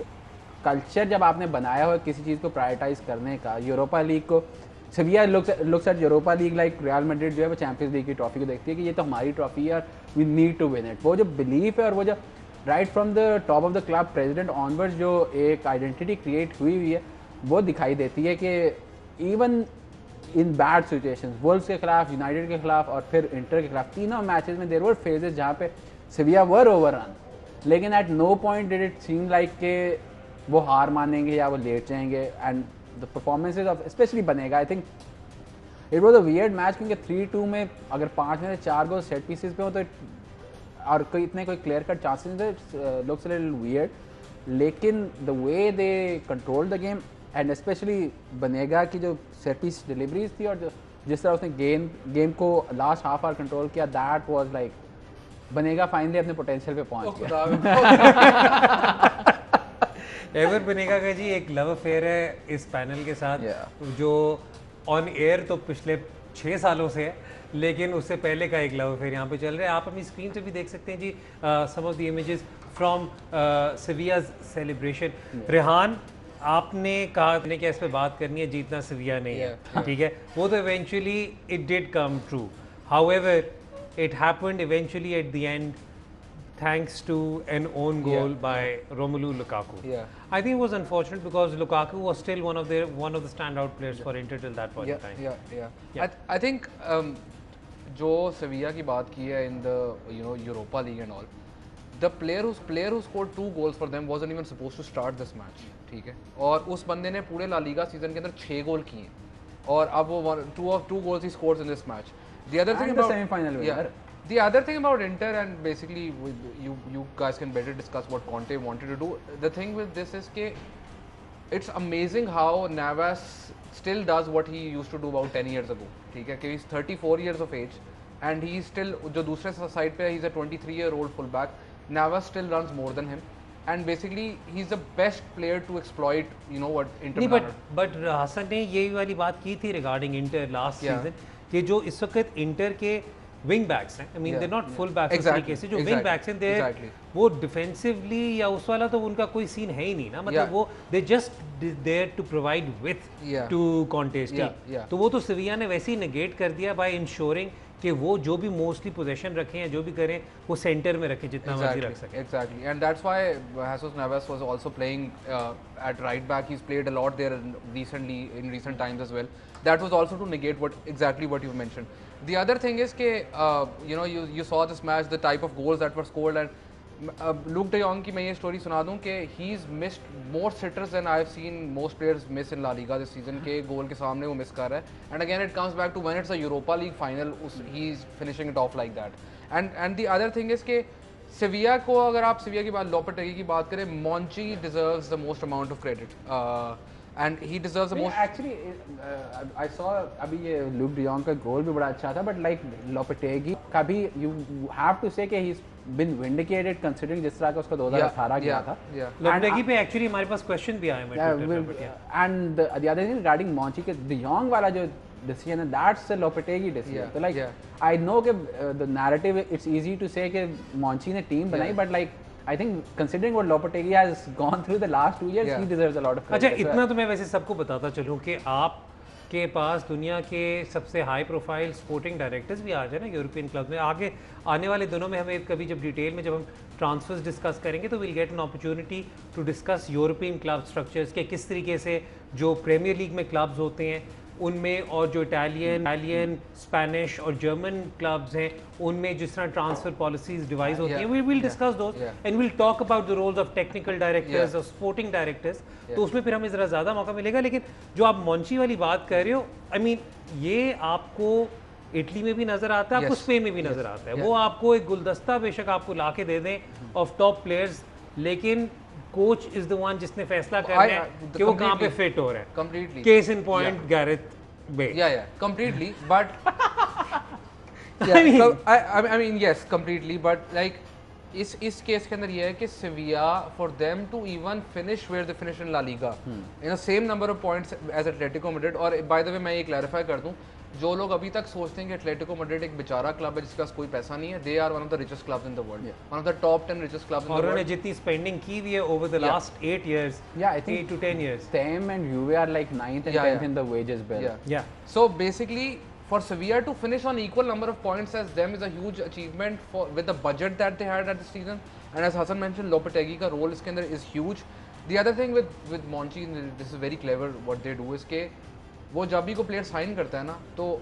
कल्चर जब आपने बनाया हो किसी चीज़ को प्रायोरिटाइज करने का, यूरोपा लीग को, Sevilla looks at Europa League like Real Madrid जो है वो चैंपियंस लीग की ट्रॉफी को देखती है कि ये तो हमारी ट्रॉफी है और we need to win it. वो जो बिलीफ है और वो जो right from the top of the club president onwards जो एक आइडेंटिटी क्रिएट हुई है वो दिखाई देती है कि even in bad situations Wolves के खिलाफ, यूनाइटेड के खिलाफ और फिर इंटर के खिलाफ, तीनों मैचेस में देयर वर फेजेस जहाँ पे सेविया वर ओवररन, लेकिन at no point did it seem like के वो हार मानेंगे या वो लेट जाएंगे. And the performances of especially Banega, I think it was a weird match क्योंकि 3-2 में अगर 5 में से 4 गोल सेट पीसेस पे हो तो और कोई इतने कोई क्लियर कट चांसेस थे, लुक्स अ लिटिल वियर्ड. लेकिन the way they control the game and specially बनेगा की जो सेट पीस डिलीवरीज थी और जिस तरह उसने गेम को लास्ट हाफ आवर कंट्रोल किया, दैट वाज लाइक बनेगा फाइनली अपने पोटेंशियल पे पहुंच गया. एवर बनेगा का जी एक लव अफेयर है इस पैनल के साथ, जो ऑन एयर तो पिछले 6 सालों से है, लेकिन उससे पहले का एक लव अफेयर यहाँ पे चल रहा है. आप अपनी स्क्रीन से भी देख सकते हैं जी some of the images from सेवियाज सेलिब्रेशन. रेहान, आपने कहा कि इस पे बात करनी है, जीतना सेविया नहीं है, ठीक है, वो तो eventually it did come true. However it happened eventually at the end thanks to an own goal by Romelu Lukaku. I think it was unfortunate because Lukaku was still one of the standout players for Inter till that point in time. I think जो सेविया की बात की है in the Europa League and all, the player who scored 2 goals for them wasn't even supposed to start this match, ठीक है, और उस बंदे ने पूरे ला लीगा सीजन के अंदर 6 गोल किए और अब वो 2 goals he scores in this match. The other thing about semi-final the other thing about Inter, and basically you guys can better discuss what Conte wanted to do. The thing with this is that it's amazing how Navas still does what he used to do about 10 years ago. ठीक है, कि he's 34 years of age and he's still जो दूसरे साइड पे he's a 23-year-old fullback. Navas still runs more than him. And basically he's the best player to exploit what Inter. But Hasan ने यही वाली बात की थी regarding Inter last season कि जो इस वक्त इंटर के विंग बैक्स हैं, I mean they not full backs इस तरीके से, जो विंग बैक्स हैं दे वो डिफेंसिवली या उस वाला तो उनका कोई सीन है ही नहीं ना, मतलब वो they just there to provide with to contest. तो वो तो सेविया ने वैसे ही नेगेट कर दिया बाय इंश्योरिंग कि वो जो भी मोस्टली पोजीशन रखें या जो भी करें वो सेंटर में रखें जितना मर्जी रख सकें. Exactly, and that's why Jesus Navas was also playing at right back. He's played a lot there recently in recent times as well. That was also to negate exactly what you mentioned. The other thing is that you saw this match, the type of goals that were scored, and Luke De Jong की मैं ये स्टोरी सुना दूँ कि he's missed more sitters than I've seen most players miss in La Liga this season. के गोल के सामने वो मिस कर रहा है, and again it comes back to when it's a Europa League final, he's finishing it off like that. And the other thing is कि सेविया को, अगर आप सेविया की बात, लोपेटेगी की बात करें, Monchi deserves the most amount of credit. And he deserves the most. Actually, I saw अभी ये Luke De Jong का गोल भी बड़ा अच्छा था, but like Lopetegui का भी you have to say कि he's been vindicated considering जिस तरह का उसका 2018 गया था. Lopetegui पे actually हमारे पास question भी आए हैं. And the other thing regarding Monchi के De Jong वाला जो decision है, that's the Lopetegui decision. So like I know कि the narrative it's easy to say कि Monchi ने team बनाई, but like I think considering what Lopetegui has gone through the last 2 years, he deserves a lot of credit. अच्छा, इतना तो मैं वैसे सबको बताता चलूँ कि आपके पास दुनिया के सबसे हाई प्रोफाइल स्पोर्टिंग डायरेक्टर्स भी आ जाए ना यूरोपियन क्लब में. आगे आने वाले दिनों में हमें कभी जब डिटेल में जब हम ट्रांसफर्स डिस्कस करेंगे तो will get an opportunity to discuss European club structures के किस तरीके से जो प्रीमियर लीग में क्लब्स होते हैं उनमें और जो इटालियन, स्पेनिश और जर्मन क्लब्स हैं उनमें जिस तरह ट्रांसफर पॉलिसीज डिवाइस होती हैं, we will discuss those and will talk about the roles of technical directors और स्पोर्टिंग डायरेक्टर्स. तो उसमें फिर हमें ज़रा ज़्यादा मौका मिलेगा. लेकिन जो आप मोंची वाली बात कर रहे हो, आई मीन ये आपको इटली में भी नज़र आता है, आपको स्पेन में भी नज़र आता है. वो आपको एक गुलदस्ता बेशक आपको ला के दे दें ऑफ टॉप प्लेयर्स, लेकिन कोच इज द वन जिसने फैसला करना है कि वो कहाँ पे फिट हो रहा है. Completely. Case in point Gareth Bale. Completely. But I mean yes, completely. But like इस केस के अंदर ये है कि सेविया for them to even finish where they finish in La Liga in the same number of points as Atletico Madrid. और by the way मैं ये क्लैरिफाई कर दूँ, जो लोग अभी तक सोचते हैं कि एटलेटिको मैड्रिड एक बेचारा क्लब है जिसके पास कोई पैसा नहीं है, they are one of the richest clubs in the world, one of the top 10 richest clubs in the world. और उन्होंने जितनी स्पेंडिंग की हुई है over the last 8 years, I think 8 to 10 years, them and Juve are like 9th and 10th in the wages bill. So basically for Sevilla to finish on equal number of points as them is a huge achievement with the budget that they had at the season. And as Hasan mention Lopetegui का रोल इसके अंदर is huge. The other thing with Monchi, this is very clever what they do is के वो जब भी को प्लेयर साइन करता है ना तो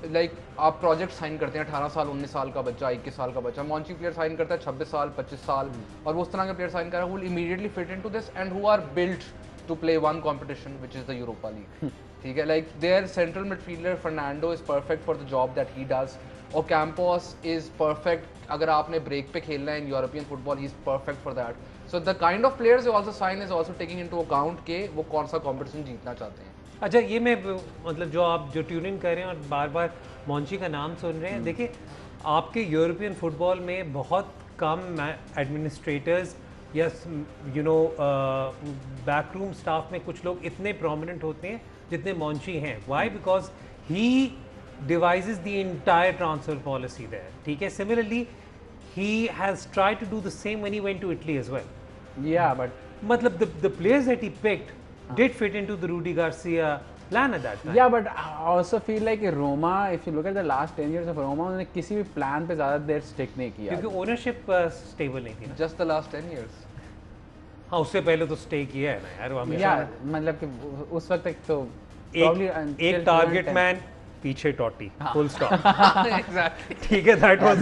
लाइक आप प्रोजेक्ट साइन करते हैं 18 साल 19 साल का बच्चा 21 साल का बच्चा, मॉन्ची प्लेयर साइन करता है 26 साल 25 साल और वो उस तरह के प्लेयर साइन कर रहा है who will immediately fit into this and who are built to play one competition which is the Europa League. ठीक है, like their central midfielder Fernando is perfect for the job that he does. Ocampos is perfect अगर आपने ब्रेक पे खेलना है in European football, he is perfect for that. So the kind of players you also sign is also taking into account के वो कौन सा कंपटीशन जीतना चाहते हैं. अच्छा, ये मैं मतलब जो आप जो ट्यून इन कर रहे हैं और बार बार मॉन्ची का नाम सुन रहे हैं, देखिए आपके यूरोपियन फुटबॉल में बहुत कम एडमिनिस्ट्रेटर्स या यू नो बैकरूम स्टाफ में कुछ लोग इतने प्रोमिनेंट होते हैं जितने मॉन्ची हैं. Why? Because he devises the entire transfer policy there. ठीक है, similarly he has tried to do the same when he went to Italy as well. Yeah, but मतलब the players that he picked did fit into the Rudi Garcia plan at that time. Yeah, but I also feel like Roma, if you look at the last 10 years of Roma, उन्होंने किसी भी प्लान पे ज़्यादा देर स्टिक नहीं किया. क्योंकि ओनरशिप स्टेबल नहीं थी ना. Just the last 10 years. हाँ, उससे पहले तो स्टे किया है ना यार वो हमेशा. Yeah, मतलब कि उस वक्त तक तो एक टारगेट मैन पीछे टॉटी, फुल स्टॉप. Exactly. ठीक है, that was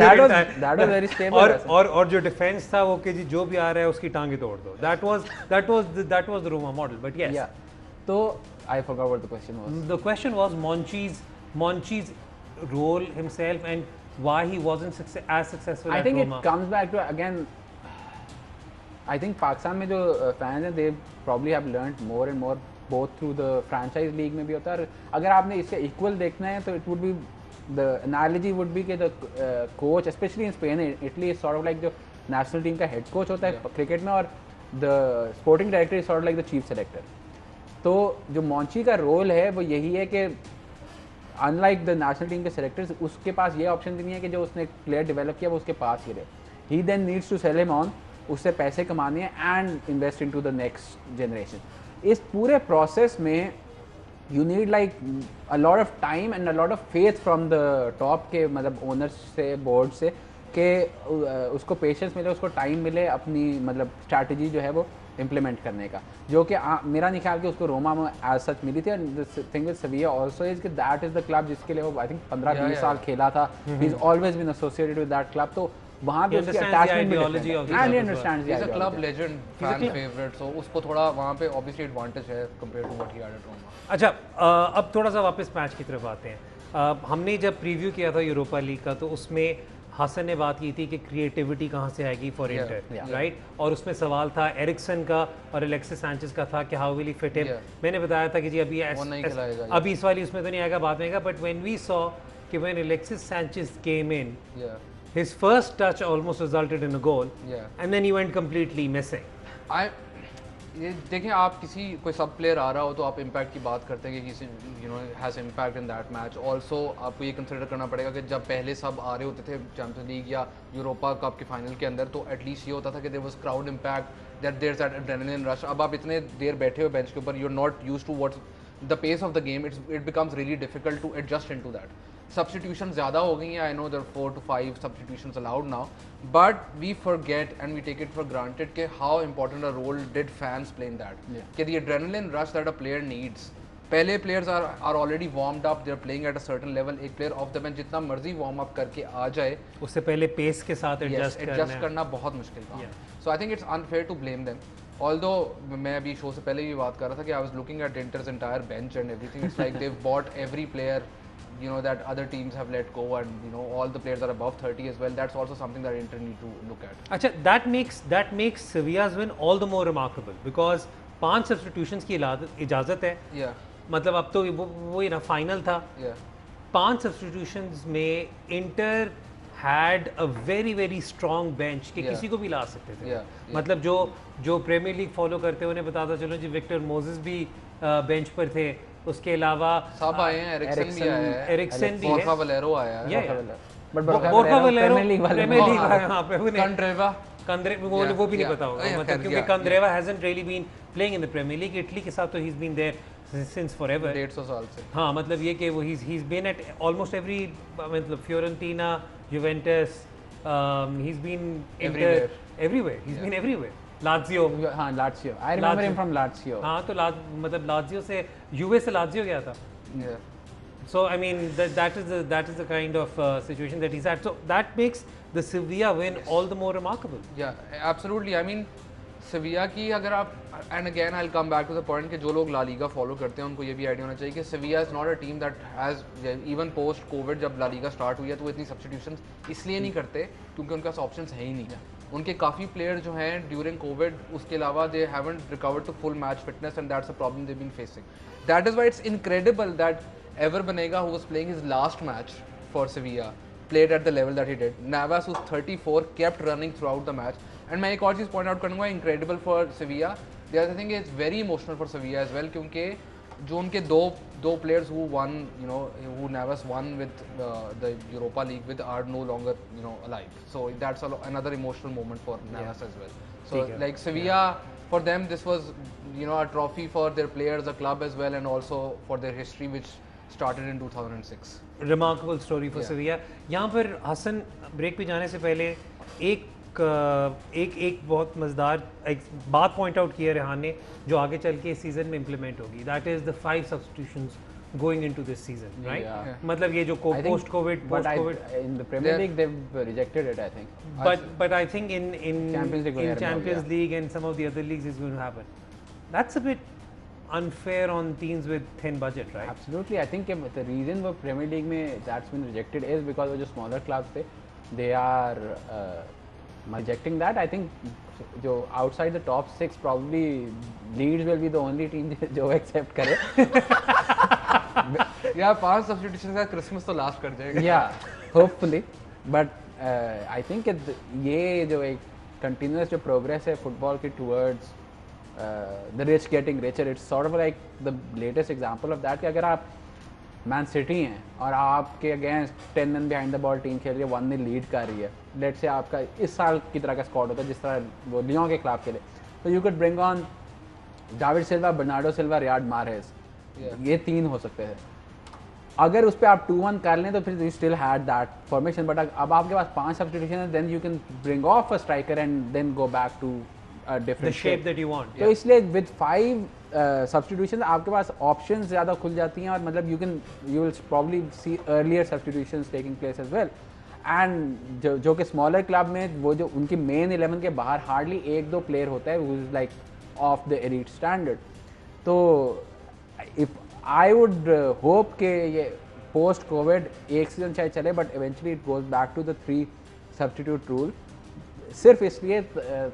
very stable. और जो डिफेंस था वो कि जी जो भी आ रहा है उसकी टांगे तोड़ दो. That was the Roma model. But yes. Yeah. So I forgot what the question was. The question was Monchi's role himself and why he wasn't as successful I at think Roma. it comes back to again. I think Pakistan में जो fans हैं, they probably have learned more and more both through the franchise league में भी होता है. अगर आपने इससे equal देखना है तो it would be the analogy would be कि the coach especially in Spain and Italy is sort of like जो national team का head coach होता है क्रिकेट में और the sporting director is sort of like the chief selector. तो जो मॉन्ची का रोल है वो यही है कि अनलाइक द नेशनल टीम के सेलेक्टर्स उसके पास ये ऑप्शन नहीं है कि जो उसने प्लेयर डेवलप किया वो उसके पास ही रहे. He then needs to sell him on, उससे पैसे कमाने हैं and invest into the next generation. इस पूरे प्रोसेस में you need like a lot of time and a lot of faith from the top के मतलब ओनर्स से बोर्ड से कि उसको पेशेंस मिले, उसको टाइम मिले अपनी मतलब स्ट्रैटेजी जो है वो इम्प्लीमेंट करने का, जो कि मेरा नहीं ख्याल कि उसको रोमा में एज सच मिली थी. And the thing with Sevilla also is कि दैट इज द क्लब जिसके लिए वो आई थिंक 15-20 साल खेला था. He is always been associated with that club. तो वहाँ पे उसकी attachment ideology of and he understands is a club legend, fan favourite, so उसको थोड़ा वहाँ पे ऑब्वियसली एडवांटेज है compare to what he had at Roma. अच्छा, अब थोड़ा सा वापस मैच की तरफ आते हैं. हमने जब प्रीव्यू किया था यूरोपा लीग का तो उसमें हसन ने बात की थी कि क्रिएटिविटी कहाँ से आएगी फॉर इंटर, राइट? और उसमें सवाल था एरिक्सन का और एलेक्सिस सैंचेज का था कि how will he fit in. मैंने बताया था कि जी अभी इस वाली उसमें तो नहीं आएगा, बाद में आएगा. बट व्हेन वी सॉ कि when Alexis Sanchez came in, his first touch almost resulted in a goal, and then he went completely missing. ये देखें, आप किसी कोई सब प्लेयर आ रहा हो तो आप इम्पैक्ट की बात करते हैं कि you know has impact in that match. Also आपको ये कंसिडर करना पड़ेगा कि जब पहले सब आ रहे होते थे चैम्पियंस लीग या यूरोपा कप के फाइनल के अंदर तो एटलीस्ट ये होता था कि there was crowd impact, that there is that adrenaline rush. अब आप इतने देर बैठे हो बेंच के ऊपर, you are not used to what the pace of the game, it becomes really difficult to adjust into that. Substitutions ज़्यादा हो गई हैं. I know there are 4 to 5 substitutions allowed now, but we forget and we take it for granted कि how important a role did fans play in that. कि the adrenaline rush that a player needs. पहले players are already warmed up, they are playing at a certain level. एक player off the bench जितना मर्जी warm up करके आ जाए, उससे पहले पेस के साथ adjust करना बहुत मुश्किल काम. So I think it's unfair to blame them. Although मैं अभी शो से पहले भी बात कर रहा था कि I was looking at Inter's entire bench and everything. It's like they've bought every player, you know, that other teams have let go, and you know all the players are above 30 as well. That's also something that Inter need to look at. अच्छा, that makes Sevilla's win all the more remarkable because 5 substitutions की इजाज़त है. मतलब अब तो वो ही ना फाइनल था. 5 substitutions में inter had a very very strong bench कि किसी को भी ला सकते थे. मतलब जो प्रीमियर लीग फॉलो करते हैं उन्हें बताता चलो जी विक्टर मोजेस भी बेंच पर थे. उसके अलावा सब आए हैं, एरिक्सन भी है, बोरखा वलेरो आया है. But Borja Valero Premier League वहां पे वो भी नहीं पता होगा मतलब क्योंकि Candreva hasn't really been playing in the Premier League. Italy के साथ तो he is been there since forever, 150 साल से. हाँ, मतलब ये कि वो he is been at almost every मतलब Fiorentina, Juventus, he is been everywhere. He's been everywhere. Lazio. हाँ Lazio. I remember him from Lazio. हाँ तो मतलब Lazio से UVA से Lazio गया था. Yeah. So I mean that is the kind of situation that he's at. So that makes the Sevilla win all the more remarkable. Yeah, absolutely. I mean, Sevilla की अगर आप and again I'll come back to the point कि जो लोग ला लीगा फॉलो करते हैं उनको ये भी आइडिया होना चाहिए कि Sevilla is not a team that has even post COVID जब ला लीगा स्टार्ट हुई है तो वो इतनी substitutions इसलिए नहीं करते क्योंकि उनके पास options है ही नहीं. उनके काफ़ी प्लेयर जो हैं ड्यूरिंग कोविड उसके अलावा they haven't recovered to full match fitness and that's a problem they been facing. That is why it's incredible that Ever Banega who was playing his last match for Sevilla played at the level that he did. Navas, who's 34, kept running throughout the match. And मैं एक और चीज़ point out करूँगा, incredible for Sevilla. The other thing is very emotional for Sevilla as well क्योंकि जो उनके दो players who won, you know, who Navas won with the Europa League with are no longer, you know, alive. So that's another emotional moment for Navas as well. So like Sevilla, for them this was, you know, a trophy for their players, a club as well, and also for their history which started in 2006. Remarkable story for Sevilla. यहाँ पर हसन ब्रेक पे जाने से पहले एक बहुत मज़ेदार एक बात पॉइंट आउट की है रेहान ने जो आगे चल के इस सीज़न में इम्प्लीमेंट होगी. That is the 5 substitutions going into this season, right? Yeah. मतलब ये जो post COVID in the Premier League they've rejected it, I think. But I think in Champions League and some of the other leagues is going to happen. That's a bit unfair on teams with thin budget, right? Absolutely. I think the reason for Premier League में that's been rejected is because वो जो smaller clubs थे they are rejecting that. I think जो outside the top 6 probably Leeds will be the only team जो accept करे. यार 5 substitutions का क्रिसमस तो लास्ट कर जाएगा. Yeah, hopefully. But I think ये जो एक continuous जो progress है football की towards the rich getting richer, it's sort of like the latest example of that कि अगर आप मैन सिटी हैं और आपके against 10 men behind the ball team खेल रही है 1-0 लीड कर रही है, लेट से आपका इस साल की तरह का स्क्वाड होता है जिस तरह वो लियोन के खिलाफ खेले, तो you could bring on David Silva, Bernardo Silva, Riyad Mahrez, ये 3 हो सकते हैं. अगर उस पर आप 2-1 कर लें तो फिर you still had that formation. But अब आपके पास 5 सब्स्टिट्यूशन है, then you can bring off a striker and then go back to the shape that you want. तो इसलिए विद 5 सब्स्टिट्यूशन आपके पास ऑप्शंस ज़्यादा खुल जाती हैं और मतलब you will probably see earlier substitutions taking place as well. And जो कि स्मॉलर क्लब में वो जो उनकी मेन 11 के बाहर हार्डली 1-2 प्लेयर होता है who is like of the elite standard. तो इफ आई वुड होप कि ये पोस्ट कोविड एक सीजन चाहे चले but eventually it goes back to the 3 substitute rule, सिर्फ इसलिए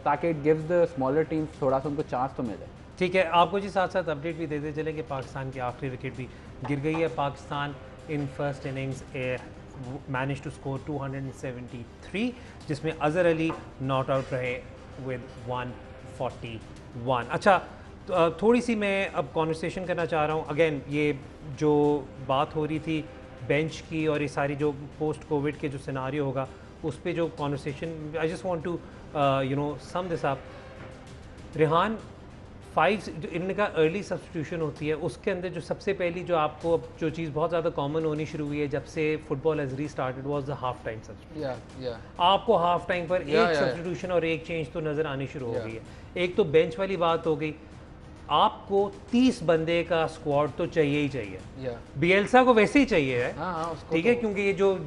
ताकि it gives the smaller teams थोड़ा सा उनको चांस तो मिले. ठीक है, आपको जी साथ साथ अपडेट भी देते चले कि पाकिस्तान की आखिरी विकेट भी गिर गई है. Pakistan in first innings manage to score 273 जिसमें अज़हर अली नॉट आउट रहे विद 141. अच्छा, थोड़ी सी मैं अब कॉन्वर्सेशन करना चाह रहा हूँ. अगेन ये जो बात हो रही थी बेंच की और ये सारी जो पोस्ट कोविड के जो सिनारियो होगा उस पर जो conversation, I just want to you know sum this up. Rehan, 5 जो इनका अर्ली सब्स्टिट्यूशन होती है उसके अंदर जो सबसे पहली जो आपको जो चीज़ बहुत ज़्यादा कॉमन होनी शुरू हुई है जब से football has restarted was the half time substitution. आपको हाफ टाइम पर एक सब्स्टिट्यूशन और एक चेंज तो नज़र आनी शुरू हो गई है. एक तो बेंच वाली बात हो गई, आपको 30 बंदे का स्क्वाड तो चाहिए ही चाहिए. बिएल्सा को वैसे ही चाहिए है, ठीक है, क्योंकि ये जो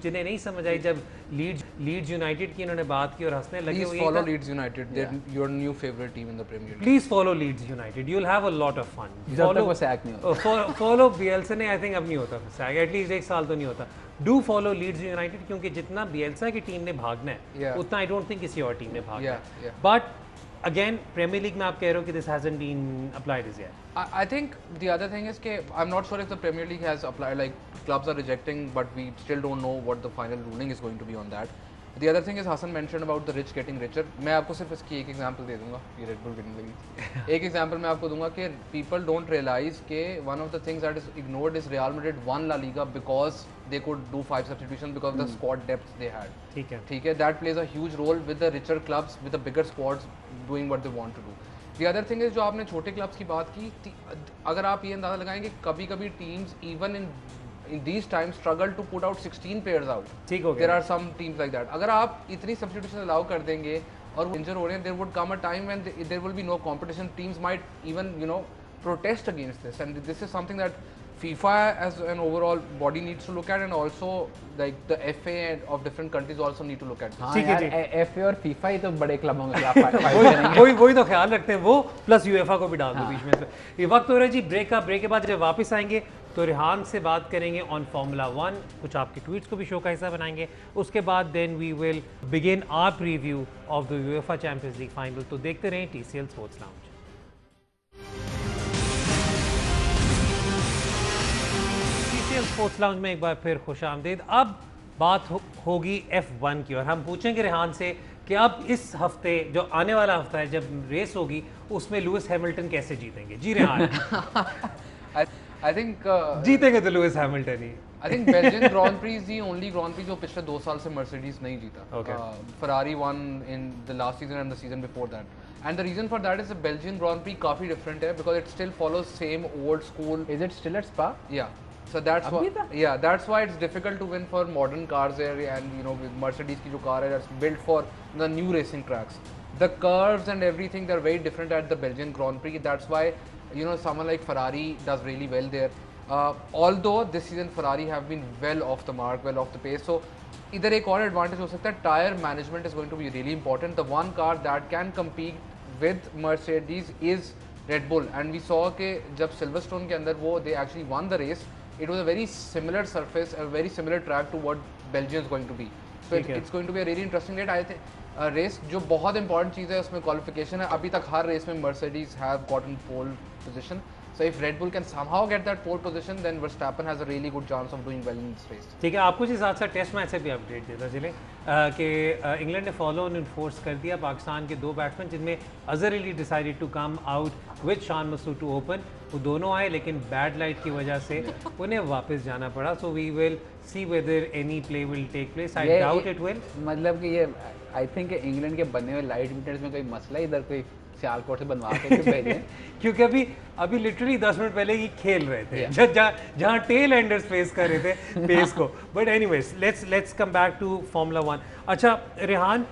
जिन्हें नहीं समझ आई जब लीड्स यूनाइटेड की इन्होंने बात की और हंसने लगे. Please follow Leeds United, they're your new favorite team in the Premier League. Please follow Leeds United, you'll have a lot of fun. जब तक वो सैक नहीं होता. फॉलो बिएल्सा ने, आई थिंक अब नहीं होता सैक, एटलीस्ट 1 साल तो नहीं होता. डू फॉलो लीड्स यूनाइटेड क्योंकि जितना बिएल्सा की टीम ने भागना है उतना आई डोंट थिंक किसी और टीम ने भागना है. बट again Premier League में आप कह रहे हो कि this hasn't been applied as yet. I think the other thing is कि I'm not sure if the Premier League has applied, like clubs are rejecting but we still don't know what the final ruling is going to be on that. The other thing is Hassan mentioned about the rich getting richer. मैं आपको सिर्फ इसकी एक एग्जांपल दे दूंगा, ये रेड बुल गिरने लगी. एक एग्जांपल मैं आपको दूंगा कि people don't realize कि one of the things that is ignored is Real Madrid won La Liga because they could do 5 substitutions because of the squad depth they had. ठीक है, that plays a huge role with the richer clubs with the bigger squads doing what they want to do. The other thing is जो आपने छोटे क्लब्स की बात की, अगर आप ये अंदाजा लगाएंगे कभी कभी teams even in these times struggle to put out 16 players out. ठीक हो गया. There are some teams like that. अगर आप इतनी substitution allow कर देंगे और वो इंजर हो रहे हैं, there would come a time when there will be no competition, teams might even protest against this, and this is something that FIFA as an overall body needs to look at, and also like the FA of different countries also need to look at this. हाँ ठीक है यार, जी। FA और FIFA ही तो बड़े क्लबों के खिलाफ फाइट करेंगे। वही तो ख्याल रखते हैं वो, प्लस यूएफए को भी डाल दो बीच में से। ये वक्त हो रहा है जी ब्रेक का। ब्रेक के बाद जब वापस आएंगे तो रिहान से बात करेंगे ऑन फार्मूला 1, कुछ आपके ट्वीट्स को भी शो का हिस्सा बनाएंगे। उसके बाद then we will begin our preview of the UEFA Champions League final. तो देखते रहें TCL sports lounge. TCL sports lounge में एक बार फिर खुशामदीद। अब बात होगी F1 की, और हम पूछेंगे रेहान से कि अब इस हफ्ते जो आने वाला हफ्ता है जब रेस होगी उसमें लुइस हैमिल्टन कैसे जीतेंगे। जी रेहान। I think जीतेंगे तो Lewis Hamilton he. I think Belgian Grand Prix is the only Grand Prix जो पिछले 2 साल से Mercedes नहीं जीता। Okay. Ferrari won in the last season and the season before that. And the reason for that is the Belgian Grand Prix काफी different है because it still follows same old school. Is it still at Spa? Yeah. So that's why, अभी तक? yeah, that's why it's difficult to win for modern cars there, and with Mercedes की जो car है that's built for the new racing tracks. The curves and everything, they're very different at the Belgian Grand Prix. That's why someone like Ferrari does really well there. Although this season Ferrari have been well off the mark, well off the pace. So इधर एक और advantage हो सकता है, tire management is going to be really important. The one car that can compete with Mercedes is Red Bull, and we saw कि जब Silverstone के अंदर वो they actually won the race. It was a very similar surface, a very similar track to what Belgium is going to be. So it's going to be a really interesting race. जो बहुत important चीज़ है उसमें qualification है। अभी तक हर race में Mercedes have gotten pole position. So if Red Bull can somehow get that pole position, then Verstappen has a really good chance of doing well in this race. ठीक है, आपको जी साथ साथ टेस्ट मैच से भी अपडेट देता चले कि इंग्लैंड ने फॉलो ऑन इन्फोर्स कर दिया पाकिस्तान के 2 बैट्समैन, जिनमें Azhar Ali decided to come out with Shan Masood to open. वो दोनों आए लेकिन बैड लाइट की वजह से उन्हें वापस जाना पड़ा। So we will see whether any play will take place. I doubt it will. मतलब कि ये आई थिंक इंग्लैंड के बने हुए लाइट मीटर्स में कोई मसला है, इधर कोई सियालकोट से बनवा के भेजें। क्योंकि अभी लिटरली 10 मिनट पहले ही खेल रहे थे जहाँ टेल एंडर्स फेस कर रहे थे पेस को। But anyways let's come back to formula 1। अच्छा Rehan,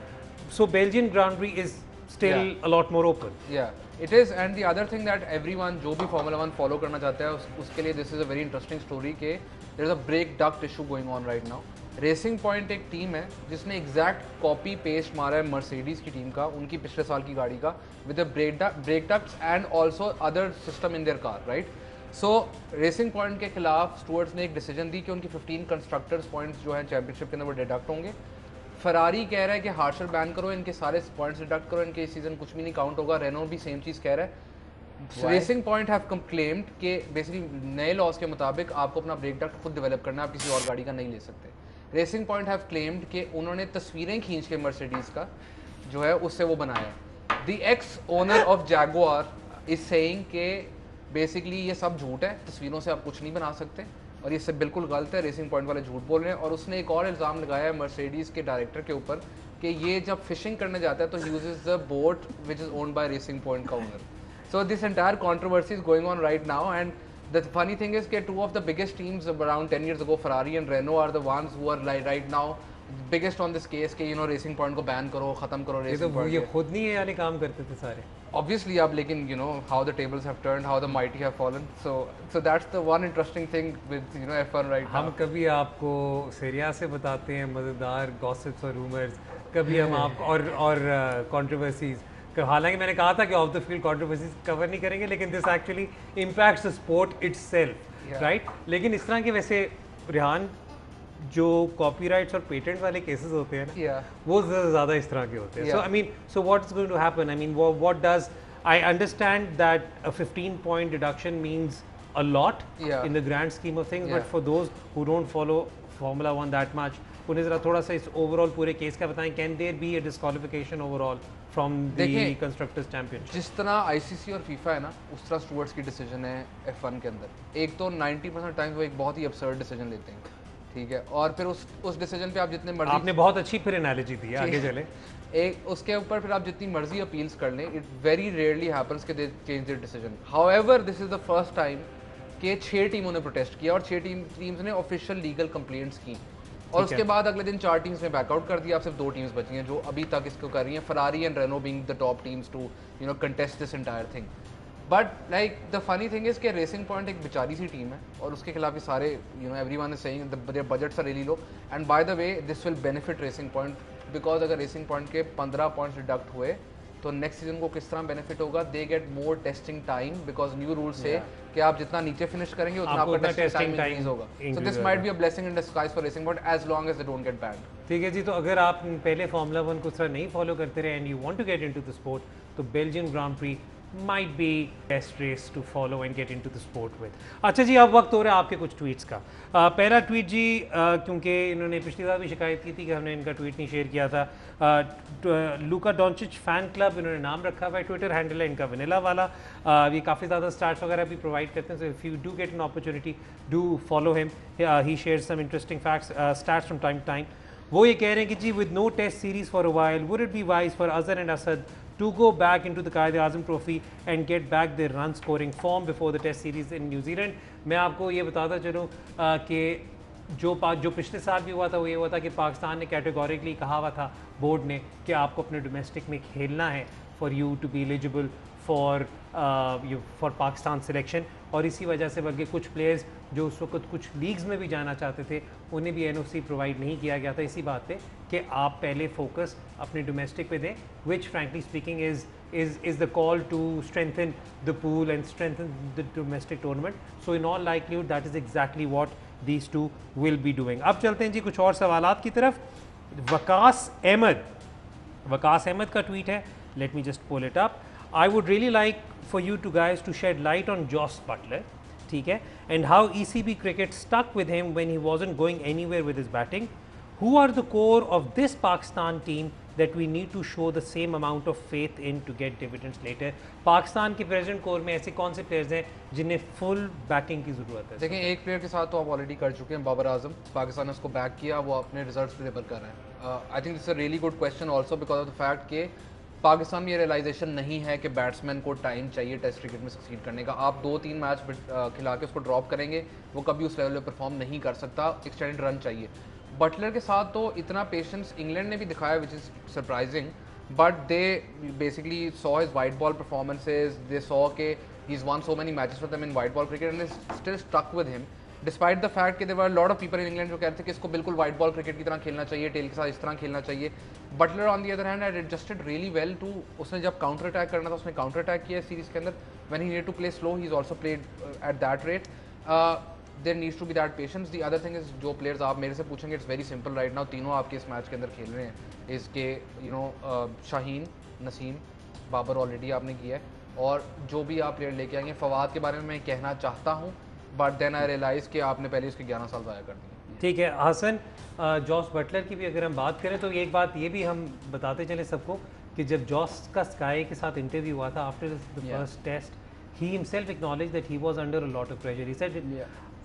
so Belgian Grand Prix is still a lot more open. Yeah, it is, and the other thing that everyone जो भी Formula 1 follow करना चाहता है उसके लिए this is a very interesting story कि there is a brake duct issue going on right now. Racing Point एक टीम है जिसने एग्जैक्ट कॉपी पेस्ट मारा है मर्सिडीज की टीम का, उनकी पिछले साल की गाड़ी का, with brake ducts and also other system in their car, right. So racing point के खिलाफ स्टुअर्ट्स ने एक डिसीजन दी कि उनकी 15 कंस्ट्रक्टर्स पॉइंट्स जो हैं चैंपियनशिप के अंदर वो डिडक्ट होंगे। फरारी कह रहा है कि हार्शर बैन करो, इनके सारे पॉइंट्स डिडक्ट करो, इनके इस सीजन कुछ भी नहीं काउंट होगा। रेनो भी सेम चीज़ कह रहा है। रेसिंग पॉइंट हैव क्लेम्ड कि बेसिकली नए लॉज के मुताबिक आपको अपना ब्रेक डक्ट खुद डेवलप करना, आप किसी और गाड़ी का नहीं ले सकते। रेसिंग पॉइंट हैव क्लेम्ड कि उन्होंने तस्वीरें खींच के मर्सिडीज़ का जो है उससे वो बनाया। The x owner of Jaguar is saying कि बेसिकली ये सब झूठ है, तस्वीरों से आप कुछ नहीं बना सकते और ये सब बिल्कुल गलत है, रेसिंग पॉइंट वाले झूठ बोल रहे हैं। और उसने एक और इल्ज़ाम लगाया है मर्सिडीज़ के डायरेक्टर के ऊपर कि ये जब फिशिंग करने जाता है तो he uses the boat which is owned by Racing Point का owner. So this entire controversy is going on right now, and the funny thing is that 2 of the biggest teams around 10 years ago, Ferrari and Renault, are the ones who are right now biggest on this case कि रेसिंग पॉइंट को बैन करो, खत्म करो रेसिंग पॉइंट। ये खुद नहीं है यानी काम करते थे सारे obviously अब, लेकिन how the tables have turned, how the mighty have fallen. So that's the one interesting thing with F1 right now. हम कभी आपको सीरिया से बताते हैं मज़ेदार गॉसिप्स और रूमर्स, कभी हम आप और कंट्रोवर्सीज। हालांकि मैंने कहा था कि of the field controversies cover नहीं करेंगे, लेकिन this actually impacts the sport itself, right. लेकिन इस तरह के वैसे रेहान जो कॉपीराइट्स और पेटेंट वाले केसेस होते हैं ना, वो ज़्यादा इस तरह के होते हैं। So I mean, so what is going to happen? I mean what does, I understand that a 15 point deduction means a lot in the grand scheme of things, but for those who don't follow Formula 1 that much, उन्हें ज़रा थोड़ा सा इस ओवरऑल पूरे केस का बताएं। Can there be a disqualification overall from the constructors championship? जिस तरह आईसीसी और फीफा है ना, उस तरह स्टुअर्ट्स की डिसीजन है F1 के अंदर। एक तो 90% टाइम्स वो एक बहुत ही absurd डिसीजन लेते हैं, ठीक है, और फिर उस डिसीजन पे आप जितने मर्जी, आपने बहुत अच्छी फिर एनालॉजी दी है, आगे चले। एक उसके ऊपर फिर आप जितनी मर्जी अपील्स कर लें, इट वेरी रेयरली हैपेंस कि दे change their decision. However this is the first time कि 6 टीमों ने प्रोटेस्ट किया और 6 टीम्स ने ऑफिशियल लीगल कंप्लेंट्स की और उसके बाद अगले दिन 4 टीम्स ने बैकआउट कर दिया, अब सिर्फ 2 टीम्स बची हैं जो अभी तक इसको कर रही हैं, Ferrari and Renault being the top teams to contest this entire thing. But like the funny thing is कि रेसिंग पॉइंट एक बेचारी सी टीम है और उसके खिलाफ ये सारे everyone is saying their budgets are really low, and by the way this will benefit Racing Point, because अगर रेसिंग पॉइंट के 15 पॉइंट्स डिडक्ट हुए तो नेक्स्ट सीजन को किस तरह बेनिफिट होगा, they get more testing time, because new rule से कि आप जितना नीचे फिनिश करेंगे उतना आपका टेस्टिंग टाइम इंक्रीज होगा। So this might be a blessing in disguise for Racing Point as long as they don't get banned. ठीक है जी, तो अगर आप पहले फार्मूला 1 को तरह नहीं फॉलो करते रहे and you want to get into the sport, तो Belgian Grand Prix might be best race to follow and get into the sport with। अच्छा जी, अब वक्त हो रहा है आपके कुछ ट्वीट्स का। पहला ट्वीट जी, क्योंकि इन्होंने पिछली बार भी शिकायत की थी कि हमने इनका ट्वीट नहीं शेयर किया था, लूका डोंचिच फैन क्लब इन्होंने नाम रखा हुआ है, ट्विटर हैंडल है इनका वनीला वाला। ये काफ़ी ज़्यादा स्टार्ट्स वगैरह भी प्रोवाइड करते हैं, so if you do get an opportunity do follow him, he share some interesting facts stats from time to time. वो ये कह रहे हैं कि जी with no test series for a while would it be wise for Azhar and Asad to go back into the Quaid-e-Azam Trophy and get back their run scoring form before the test series in New Zealand। मैं आपको ये बताता चलूँ कि जो पिछले साल भी हुआ था वो ये हुआ था कि पाकिस्तान ने कैटेगोरिकली कहा हुआ था बोर्ड ने कि आपको अपने डोमेस्टिक में खेलना है for you to be eligible for Pakistan selection, और इसी वजह से बल्कि कुछ प्लेयर्स जो उस वक्त कुछ लीग्स में भी जाना चाहते थे उन्हें भी एनओसी प्रोवाइड नहीं किया गया था, इसी बात पे कि आप पहले फोकस अपने डोमेस्टिक पे दें, which frankly speaking is the call to strengthen the pool and strengthen the domestic tournament. So in all likelihood that is exactly what these two will be doing. अब चलते हैं जी कुछ और सवालात की तरफ। वकास अहमद का ट्वीट है, let me just pull it up. I would really like for you two guys to shed light on Joss Butler, ठीक है, and how ECB cricket stuck with him when he wasn't going anywhere with his batting. Who are the core of this Pakistan team that we need to show the same amount of faith in to get dividends later? Pakistan के प्रेजेंट कोर में ऐसे कौन से प्लेयर्स हैं जिन्हें फुल बैकिंग की ज़रूरत है? देखें, एक प्लेयर के साथ तो आप ऑलरेडी कर चुके हैं, बाबर आजम। पाकिस्तान ने उसको बैक किया, वो अपने रिजल्ट्स डिलीवर कर रहे हैं। I think this a really good question also because of the fact कि पाकिस्तान में ये रियलाइजेशन नहीं है कि बैट्समैन को टाइम चाहिए टेस्ट क्रिकेट में सक्सीड करने का। आप 2-3 मैच खिला के उसको ड्रॉप करेंगे, वो कभी उस लेवल पे परफॉर्म नहीं कर सकता, एक्सटेंडेड रन चाहिए। बटलर के साथ तो इतना पेशेंस इंग्लैंड ने भी दिखाया which is surprising, but they basically saw his white ball performances, they saw के he is won so many matches for them in white ball cricket and they still stuck with him despite the fact कि there were lot of people in England जो कहते थे कि इसको बिल्कुल वाइट बॉल क्रिकेट की तरह खेलना चाहिए, टेल के साथ इस तरह खेलना चाहिए। Buttler on the other hand had adjusted really well too, उसने जब काउंटर अटैक करना था उसने काउंटर अटैक किया सीरीज के अंदर, when he need to play slow he is also played at that rate. There needs to be that patience. The other thing is जो प्लेयर्स आप मेरे से पूछेंगे, it's very simple right now, तीनों आपके इस मैच के अंदर खेल रहे हैं, इसके शाहीन, नसीम, बाबर ऑलरेडी आपने किया है, और जो भी आप प्लेयर लेके आएंगे, फवाद के बारे में मैं कहना चाहता हूँ, बट देन आई रियलाइज़ कि आपने पहले उसके 11 साल ज़ाया कर दिए। ठीक है हसन, जॉस बटलर की भी अगर हम बात करें तो एक बात ये भी हम बताते चले सबको कि जब जॉस का स्काई के साथ इंटरव्यू हुआ था after the first test, he himself acknowledge that he was under a lot of pressure. He said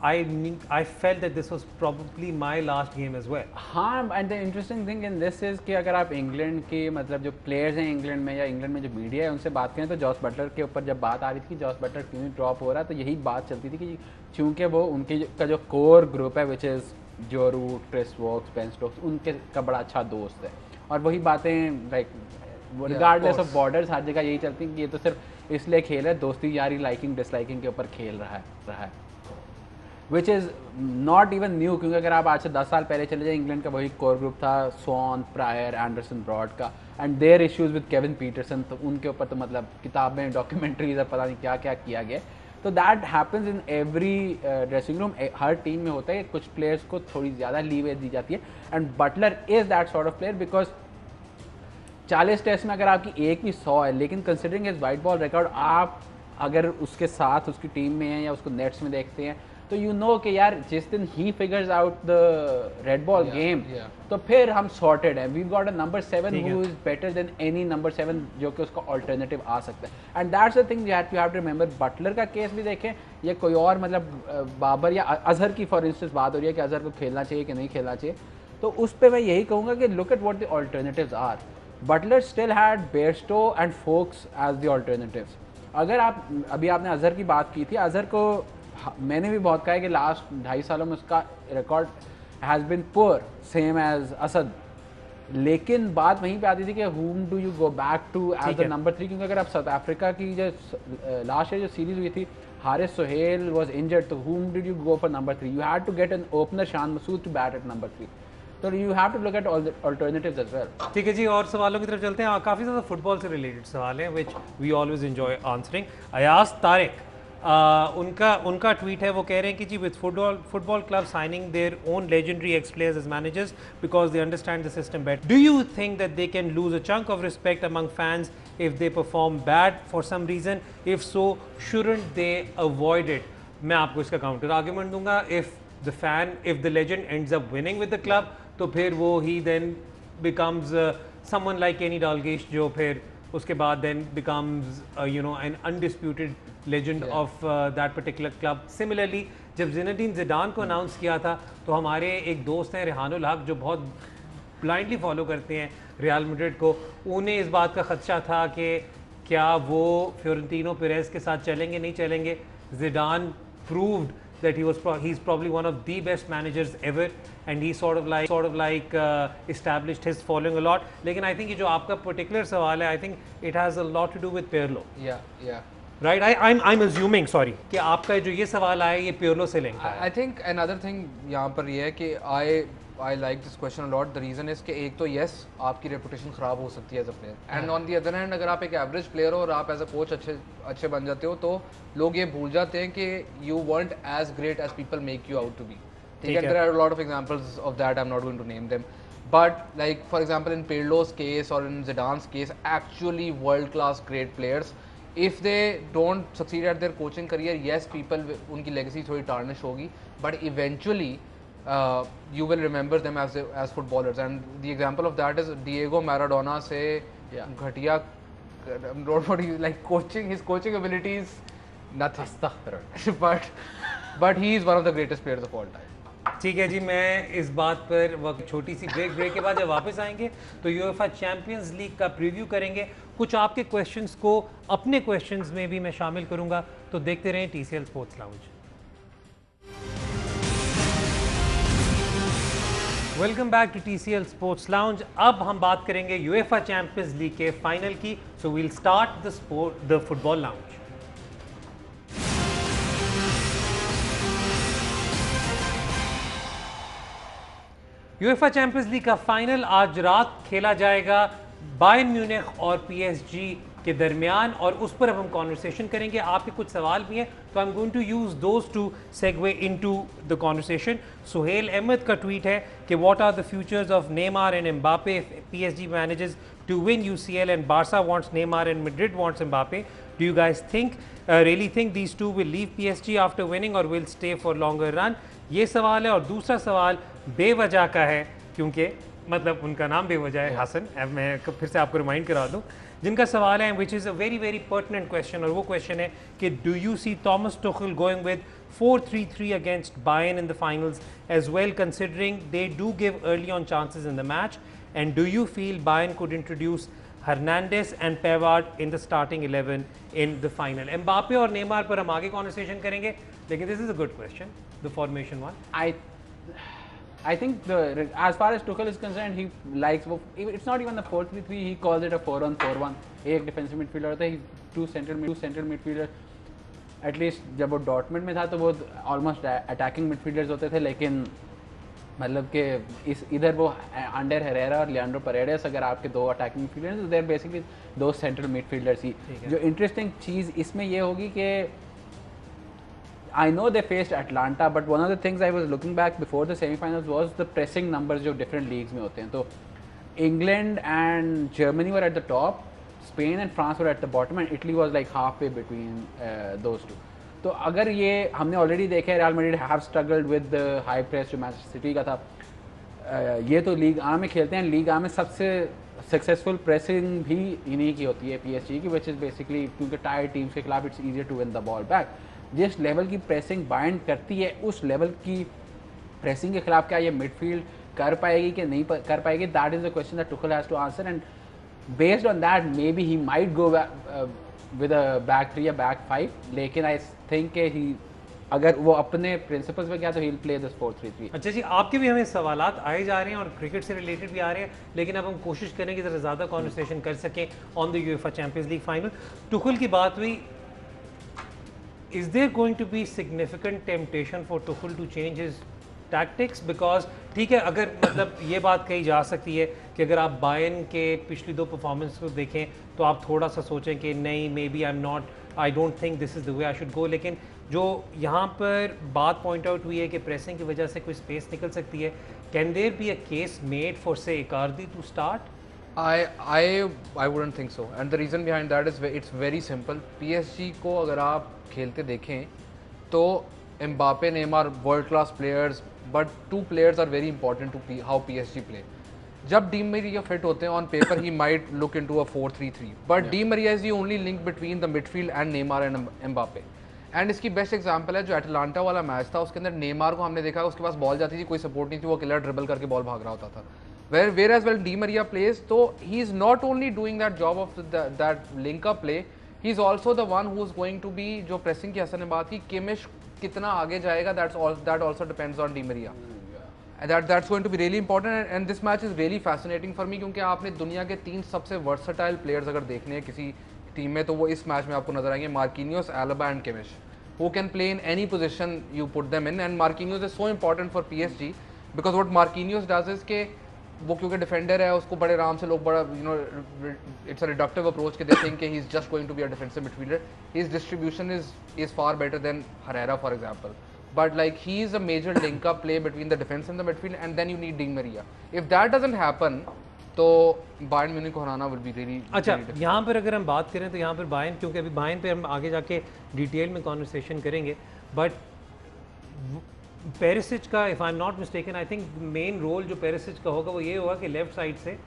I felt that this was probably my last game as well. हाँ, and the interesting thing in this is कि अगर आप इंग्लैंड के मतलब जो प्लेयर्स हैं इंग्लैंड में या इंग्लैंड में जो मीडिया है उनसे बात करें तो जॉस बटलर के ऊपर जब बात आ रही थी कि जॉस बटलर क्यों ड्रॉप हो रहा है, तो यही बात चलती थी कि चूँकि वो उनके का जो कोर ग्रुप है which is Joe Root, Chris Woakes, Ben Stokes, उनके का बड़ा अच्छा दोस्त है, और वही बातें लाइक रिगार्डलेस ऑफ बॉर्डर्स हर जगह यही चलती हैं कि ये तो सिर्फ इसलिए खेल है, दोस्ती यारी, लाइकिंग डिसलाइकिंग के ऊपर खेल रहा है which is not even new, क्योंकि अगर आप आज से 10 साल पहले चले जाए इंग्लैंड का वही कोर ग्रुप था, स्वॉन, प्रायर, एंडरसन, ब्रॉड का, and their issues with Kevin Pietersen, तो उनके ऊपर तो मतलब किताबें, डॉक्यूमेंट्रीज, पता नहीं क्या क्या किया गया। तो that happens in every dressing room, her team में होता है, कुछ प्लेयर्स को थोड़ी ज़्यादा लीवे दी जाती है, and Buttler is that sort of player because 40 test में अगर आपकी एक भी 100 है, लेकिन considering his white ball record, आप अगर उसके साथ उसकी टीम में हैं या उसको नेट्स में देखते हैं तो यू नो कि यार जिस दिन he figures out the red ball game तो फिर हम सॉर्टेड हैं। We got a number 7 who is better than any number 7 जो कि उसका ऑल्टरनेटिव आ सकता है, and that's the thing you have to remember. Buttler का केस भी देखें या कोई और मतलब बाबर या अजहर की फॉर इंस्टेंस बात हो रही है कि अजहर को खेलना चाहिए कि नहीं खेलना चाहिए, तो उस पर मैं यही कहूँगा कि look at what the alternatives are. Buttler still had Bairstow and Foakes as the alternatives. अगर आप अभी आपने अजहर की बात की थी, अजहर को मैंने भी बहुत कहा है कि लास्ट 2.5 सालों में उसका record has been poor same as Asad, लेकिन बात वहीं पे आती थी कि whom do you go back to as the number 3, क्योंकि अगर आप साउथ अफ्रीका की जो लास्ट ईयर जो सीरीज हुई थी, हारिस सोहेल was injured, तो whom did you go for number 3? You had to get an opener Shan Masood to bat at number 3. So you have to look at all the alternatives as well. ठीक है जी, और सवालों की तरफ चलते हैं। काफ़ी ज़्यादा फुटबॉल से रिलेटेड सवाल हैं which we always enjoy answering. Ayaz Tariq, उनका ट्वीट है, वो कह रहे हैं कि जी with football club signing their own legendary ex players as managers because they understand the system better, do you think that they can lose a chunk of respect among fans if they perform bad for some reason? If so, shouldn't they avoid it? मैं आपको इसका काउंटर आर्गुमेंट दूंगा। if the legend ends up winning with the club, तो फिर वो he then becomes someone like Kenny Dalglish, जो फिर उसके बाद then becomes an undisputed legend of that particular club. Similarly, जब ज़िनेदीन ज़िडान को अनाउंस किया था, तो हमारे एक दोस्त हैं रेहानुल हक, जो बहुत ब्लाइंडली फॉलो करते हैं रियल मैड्रिड को, उन्हें इस बात का खदशा था कि क्या वो फ्लोरेंटिनो पेरेज के साथ चलेंगे, नहीं चलेंगे। ज़िडान proved that he's probably one of the best managers ever, and he sort of like established his following a lot. लेकिन I think ये जो आपका particular सवाल है, I think it has a lot to do with Pirlo. Yeah. Right? I'm assuming, sorry, कि आपका जो ये सवाल आया ये Pirlo से लिंक है। I think another thing यहाँ पर ये है कि I like this question a lot. The reason is कि एक तो yes, आपकी reputation ख़राब हो सकती है as a player, and on the other hand, अगर आप एक average player हो और आप as a coach अच्छे बन जाते हो, तो लोग ये भूल जाते हैं कि you weren't as great as people make you out to be. ठीक है, there are a lot of examples of that. I'm not going to name them, but like for example in Pirlo's case or in Zidane's case, actually world-class great players, if they don't succeed at their coaching career, yes, people उनकी legacy थोड़ी tarnish होगी, but eventually you will remember them as footballers, and the example of that is Diego Maradona से घटिया, like his coaching abilities nothing, but he is one of the greatest players of all time. ठीक है जी, मैं इस बात पर वक्त छोटी सी ब्रेक के बाद जब वापस आएंगे तो यूएफए चैंपियंस लीग का प्रीव्यू करेंगे। कुछ आपके क्वेश्चंस को अपने क्वेश्चंस में भी मैं शामिल करूंगा, तो देखते रहें TCL sports lounge. Welcome back to TCL sports lounge. अब हम बात करेंगे यूएफए चैंपियंस लीग के फाइनल की, so we'll start the football lounge. UEFA Champions League का फाइनल आज रात खेला जाएगा बायर्न म्यूनिख और पीएसजी के दरमियान, और उस पर अब हम कॉन्वर्सेशन करेंगे। आपके कुछ सवाल भी हैं, तो I am going to use those to segue into the conversation. Suhail Ahmed का ट्वीट है कि what are the futures of Neymar and Mbappe if PSG manages to win UCL and Barca wants Neymar and Madrid wants Mbappe, do you guys think really think these two will leave PSG after winning और will stay for longer run? ये सवाल है। और दूसरा सवाल बेवजह का है, क्योंकि मतलब उनका नाम बेवजह है, हसन। मैं फिर से आपको रिमाइंड करा दूं, जिनका सवाल है which is a very very pertinent question, और वो क्वेश्चन है कि do you see Thomas Tuchel going with 4-3-3 against Bayern in the finals as well, considering they do give early on chances in the match, and do you feel Bayern could introduce Hernandez and Pavard in the starting 11 in the final? Mbappe और नेमार पर हम आगे कॉन्वर्सेशन करेंगे, लेकिन this is a good question, the formation one. I think as far as Tuchel is concerned, he likes, it's not even the 4-3-3, he calls it a 4-1-4-1. एक डिफेंसिव मिडफील्डर होता है, टू सेंट्रल मिडफील्डर। एटलीस्ट जब वो डॉर्टमुंड में था तो वो ऑलमोस्ट अटैकिंग मिडफील्डर्स होते थे, लेकिन मतलब कि इधर वो अंडर हेरेरा और लियांड्रो परेडेस, अगर आपके दो अटैकिंग मिडफील्डर्स तो देयर बेसिकली दो सेंट्रल मिडफील्डर्स ही। जो इंटरेस्टिंग चीज़ इसमें ये होगी कि I know they faced Atlanta, but one of the things I was looking back before the semi-finals was the pressing numbers जो different leagues में होते हैं। तो England and Germany were at the top, Spain and France were at the bottom, and Italy was like halfway between those two. तो अगर ये हमने already देखा है, Real Madrid have struggled with the high press जो Manchester City का था, ये तो लीग आ में खेलते हैं। लीग आ में सबसे सक्सेसफुल प्रेसिंग भी इन्हीं की होती है, PSG की, which is basically क्योंकि टायर टीम्स के खिलाफ it's easier to win the ball back। जिस लेवल की प्रेसिंग बाइंड करती है, उस लेवल की प्रेसिंग के खिलाफ क्या ये मिडफील्ड कर पाएगी कि नहीं कर पाएगी, that is the question that Tuchel has to answer, and based on that may be he might go with a back 3 या बैक 5, लेकिन आई थिंक ही अगर वो अपने प्रिंसिपल्स पे गया तो he'll play this 4-3-3. अच्छा जी, आपके भी हमें सवालात आए जा रहे हैं और क्रिकेट से रिलेटेड भी आ रहे हैं, लेकिन अब हम कोशिश करें कि ज़रा ज़्यादा कॉन्वर्सेशन कर सकें on the UEFA Champions League final. Tuchel की बात हुई, is there going to be significant temptation for Tuchel to change his tactics? Because ठीक है, अगर मतलब ये बात कही जा सकती है कि अगर आप बायर्न के पिछली 2 परफॉर्मेंस को देखें तो आप थोड़ा सा सोचें कि नहीं, maybe I don't think this is the way I should go, लेकिन जो यहाँ पर बात पॉइंट आउट हुई है कि प्रेसिंग की वजह से कोई स्पेस निकल सकती है, can there be a case made for say Icardi to start? I wouldn't think so, and the reason behind that is it's very simple. PSG को अगर आप खेलते देखें तो Mbappe, Neymar, world class players, but 2 players are very important to how PSG play. जब डी मरिया फिट होते हैं on paper he might look into a 4-3-3, but Di Maria is the only link between the midfield and Neymar and Mbappe. And इसकी बेस्ट एग्जांपल है जो एटलांटा वाला मैच था, उसके अंदर नेमार को हमने देखा उसके पास बॉल जाती थी, कोई सपोर्ट नहीं थी, वो अकेला ड्रिबल करके बॉल भाग रहा होता था. Where as well Di Maria plays, तो he is not only doing that job of that link up play, he is also the one who is going to be, जो प्रेसिंग की हसन ने बात की, किमिश कितना आगे जाएगा, that also depends on Di Maria. That's going to be really important, and this match is really fascinating for me क्योंकि आपने दुनिया के 3 सबसे versatile players अगर देखने हैं किसी टीम में तो वो इस मैच में आपको नजर आएंगे, Marquinhos, Alaba and Kimmich, who can play in any position you put them in, and Marquinhos is so important for PSG because what Marquinhos does is कि वो क्योंकि डिफेंडर है उसको बड़े आराम से लोग बड़ा इट्स अ रिडक्टिव अप्रोच के दे थिंक कि he is just going to be a defensive midfielder. His distribution is far better than Herrera for example, but like he is a major link up play between the defense and the midfield, and then you need Di Maria. If that doesn't happen तो बायर्न म्यूनिख को हराना will be really. अच्छा, यहाँ पर अगर हम बात करें तो यहाँ पर बायर्न, क्योंकि अभी बायर्न पे हम आगे जाके डिटेल में कॉन्वर्सेशन करेंगे, बट पेरिसिच का if I am not mistaken I think main role जो पेरिसिच का होगा वो ये होगा कि लेफ्ट साइड से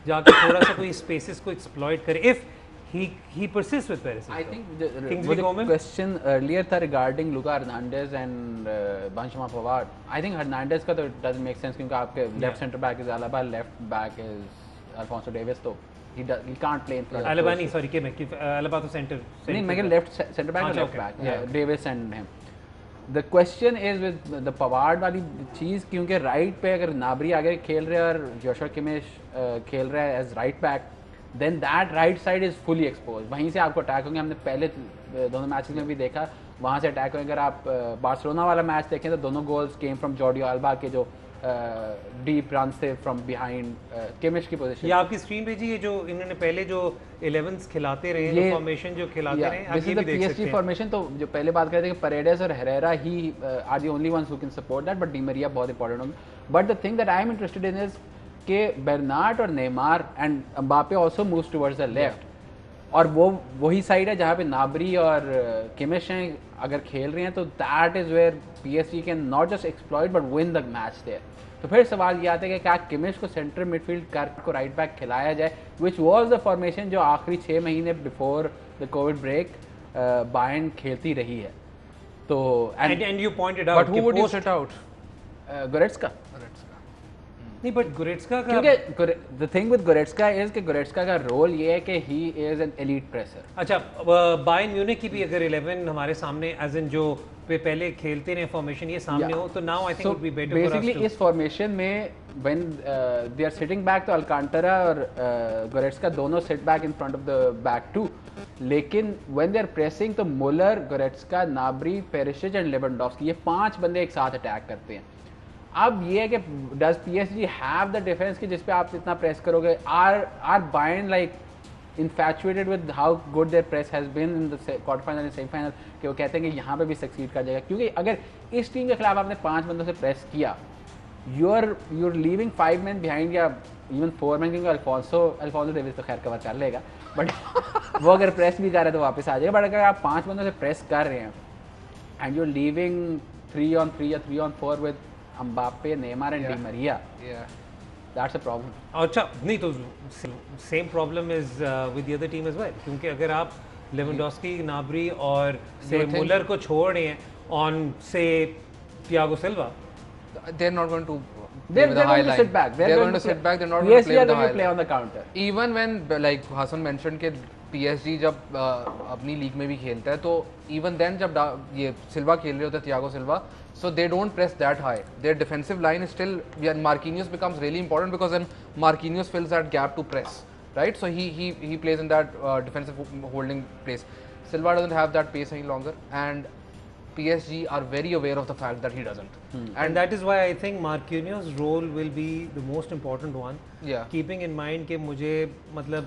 जाके थोड़ा सा कोई स्पेसेस को एक्सप्लॉइट करे if he persists with Perisic. I think the question earlier था regarding Luka Hernandez and Benjamin Pavard. I think Hernandez का तो doesn't make sense क्योंकि आपके left center back is Alaba, left back is Alphonso Davies, तो he can't play in front. Alaba नहीं, sorry कि मैं Alaba तो center नहीं, मैं left center back और left back, Davies and him. The question is with the Pavard वाली चीज़, क्योंकि right पे अगर नाबरी आगे खेल रहे हैं और जोशुआ किमिश खेल रहा है as right back, then that right side is fully exposed. वहीं से आपको अटैक होंगे. हमने पहले दोनों मैचेस में भी देखा वहाँ से अटैक होंगे. अगर आप बार्सिलोना वाला मैच देखें तो दोनों goals came from Jordi alba के जो डीप रन थे फ्रॉम बिहाइंड किमिश की पोजीशन. ये आपकी स्क्रीन पे जी, ये जो इन्होंने पहले जो 11s खिलाते रहे, जो फॉर्मेशन जो खिलाते रहे, आप ये भी देख सकते हैं. फॉर्मेशन तो जो पहले बात कर रहे थे कि परेडेस और हेरेरा ही are the only ones who can support that, but Di Maria बहुत इंपॉर्टेंट होंगे. But the thing that I am interested in is कि बेर्नार्ड और Neymar and Mbappe also moves towards the left, और वो वही साइड है जहाँ पे नाबरी और किमिश हैं अगर खेल रहे हैं, तो that is where PSG can not just exploit but win the match there. तो फिर सवाल ये आता है कि क्या किमिश को सेंटर मिडफील्ड कर को राइट बैक खिलाया जाए, विच वॉज द फॉर्मेशन जो आखिरी 6 महीने before the covid break Bayern खेलती रही है. तो and you pointed out, but who would you sit out? Goretzka नहीं, बट गोरेट्स्का का, क्योंकि the thing with Goretzka is कि गोरेट्स्का का रोल ये है कि he is an elite presser. अच्छा, बायर्न म्यूनिख की भी अगर 11 हमारे सामने एज इन जो पहले खेलते रहे फॉर्मेशन ये सामने हो, तो now I think would be better for us. Basically इस फॉर्मेशन में when they are sitting back तो अल्कांटारा और गोरेट्स्का दोनों sit back in front of the back two, लेकिन व्हेन दे आर प्रेसिंग तो Muller, Goretzka, Gnabry, Perisic and Lewandowski, ये 5 बंदे एक साथ अटैक करते हैं. अब ये है कि does PSG have the defence कि जिस पे आप इतना प्रेस करोगे? Are Bayern like infatuated with how good their press has been in the quarter final and semifinal कि वो कहते हैं कि यहाँ पे भी सक्सीड कर जाएगा? क्योंकि अगर इस टीम के खिलाफ आपने 5 बंदों से प्रेस किया, you are leaving 5 men behind या इवन 4 men, क्योंकि अल्फोंसो डेविस तो खैर कवर कर लेगा, बट वो अगर प्रेस भी कर रहे हैं तो वापस आ जाएगा. बट अगर आप 5 बंदों से प्रेस कर रहे हैं and you are leaving 3-on-3 या 3-on-4 with Mbappe, Neymar and Di Maria. Yeah. That's a problem. अच्छा, नहीं तो same problem is with the other team as well, क्योंकि अगर आप लेवेंडोव्स्की, नाबरी और से मुलर को छोड़ रहे हैं ऑन से Thiago Silva, they're not going to they're going to sit back. They're going to sit back. They're not going to play with the high play on the counter. Even when, like Hassan mentioned, कि PSG जब अपनी लीग में भी खेलता है तो इवन देन जब ये सिल्वा खेल रहे होते हैं, Thiago Silva, so they don't press that high. Their defensive line is still, and Marquinhos becomes really important because then Marquinhos fills that gap to press, right? So he plays in that defensive holding place. Silva doesn't have that pace any longer, and PSG are very aware of the fact that he doesn't. And that is why I think Marquinhos' role will be the most important one. Yeah. Keeping in mind कि मुझे मतलब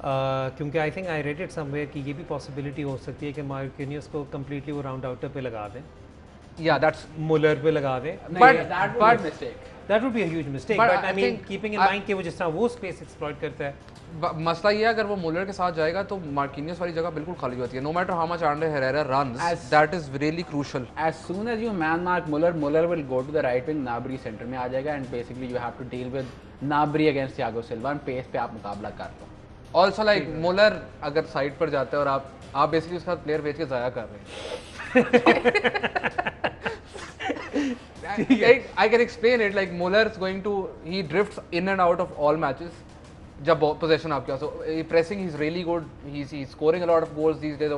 क्योंकि I think I read it somewhere कि ये भी पॉसिबिलिटी हो सकती है कि मार्किनियस को कम्प्लीटली वो राउंड आउटर पे लगा दें, Yeah, that's मुलर पे लगा दें, but mistake. That would be a huge mistake, But but I I mean think keeping in mind कि वो जिस तरह वो स्पेस एक्सप्लॉइट करता है। मसला ये है, अगर वो मुलर के साथ जाएगा तो मार्किनियस वाली जगह बिल्कुल खाली होती है. No matter how much Ander Herrera runs, that is really crucial. As soon as you man mark Muller, Muller will go to the right wing, Gnabry center में आ जाएगा, and basically you have to deal with Gnabry against Thiago Silva, and pace पे आप मुकाबला कर लो. ऑल्सो लाइक मुलर अगर साइड पर जाता है और आप बेसिकली उसका प्लेयर बेच के ज़ाया कर रहे हैं. I can explain it, like Muller is going to, he drifts in and out of all matches जब पोजीशन आपके पास, so pressing he's really good, he's scoring a lot of goals these days.